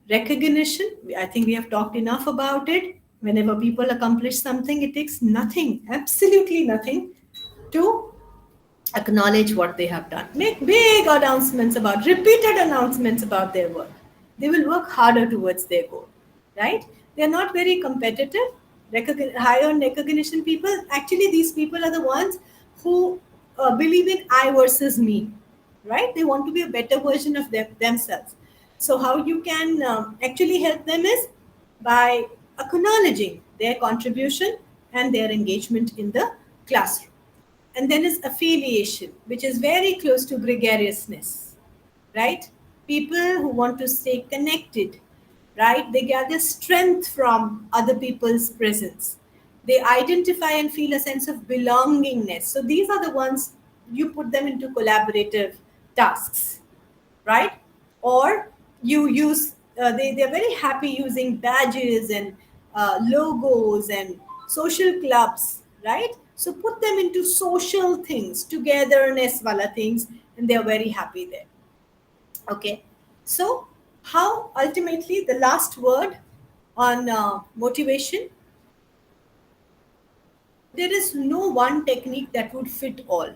A: Recognition, I think we have talked enough about it. Whenever people accomplish something, it takes nothing, absolutely nothing, to acknowledge what they have done. Make big announcements about, repeated announcements about their work. They will work harder towards their goal, right? They're not very competitive. High on recognition people, actually, these people are the ones who believe in I versus me, right? They want to be a better version of themselves. So, how you can actually help them is by acknowledging their contribution and their engagement in the classroom. And then is affiliation, which is very close to gregariousness, right? People who want to stay connected, right? They gather strength from other people's presence. They identify and feel a sense of belongingness. So these are the ones you put them into collaborative tasks, right? Or you use, they're very happy using badges and logos and social clubs, right? So put them into social things, togetherness wala things, and they're very happy there. Okay. So how ultimately the last word on motivation, there is no one technique that would fit all,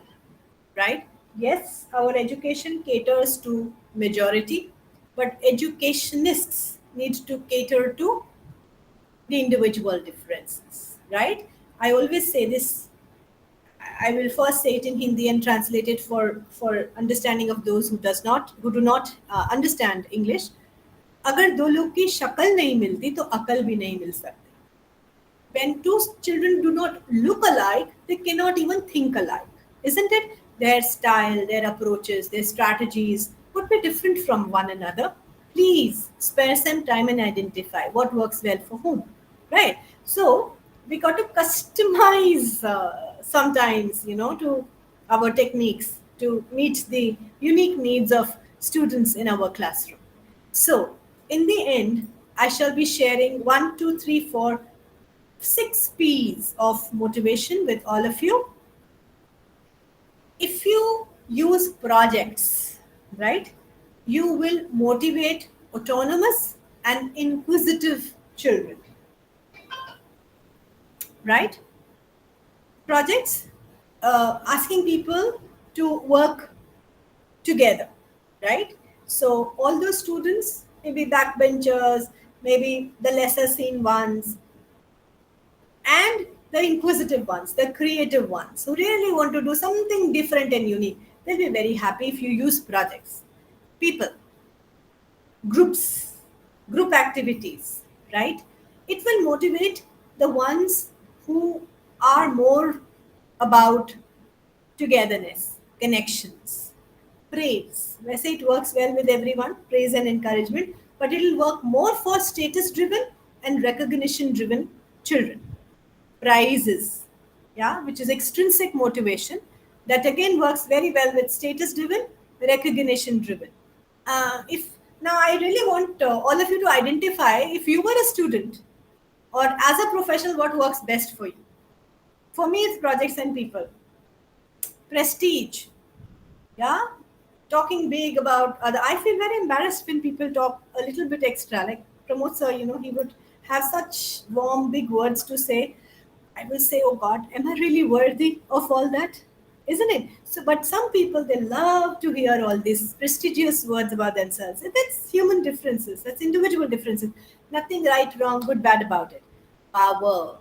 A: right? Yes, our education caters to majority, but educationists need to cater to the individual differences, right? I always say this. I will first say it in Hindi and translate it for understanding of those who do not understand English. अगर दो लोग की शक्ल नहीं मिलती तो अकल भी नहीं मिल सकती. When two children do not look alike, they cannot even think alike, isn't it? Their style, their approaches, their strategies would be different from one another. Please spare some time and identify what works well for whom, right? So we got to customize sometimes, to our techniques to meet the unique needs of students in our classroom. So, in the end, I shall be sharing 6 P's of motivation with all of you. If you use projects, right, you will motivate autonomous and inquisitive children, right? Projects, asking people to work together, right? So all those students, maybe backbenchers, maybe the lesser seen ones, and the inquisitive ones, the creative ones who really want to do something different and unique, they'll be very happy if you use projects, people, groups, group activities, right? It will motivate the ones who are more about togetherness, connections, praise. I say it works well with everyone, praise and encouragement, but it will work more for status driven and recognition driven children. Prizes, yeah, which is extrinsic motivation, that again works very well with status driven, recognition driven. If now I really want all of you to identify, if you were a student or as a professional, what works best for you. For me, it's projects and people. Prestige, yeah, talking big about other. I feel very embarrassed when people talk a little bit extra, like Pramod sir, he would have such warm big words to say. I will say, oh God, am I really worthy of all that? Isn't it? So, but some people, they love to hear all these prestigious words about themselves. And that's human differences, that's individual differences. Nothing right, wrong, good, bad about it. Power,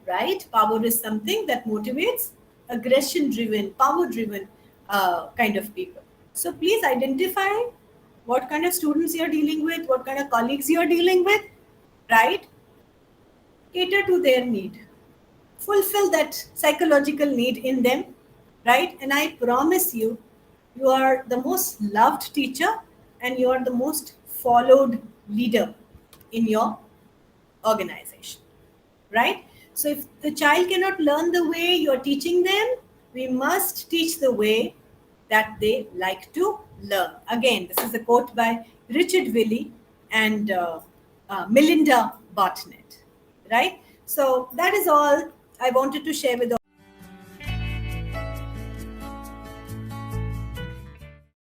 A: right? Power is something that motivates aggression driven, power driven kind of people. So please identify what kind of students you're dealing with, what kind of colleagues you're dealing with, right? Cater to their need, fulfill that psychological need in them, right? And I promise you, you are the most loved teacher and you are the most followed leader in your organization, right? So if the child cannot learn the way you're teaching them, we must teach the way that they like to learn. Again, this is a quote by Richard Willie and Melinda Bartnett, right? So that is all I wanted to share with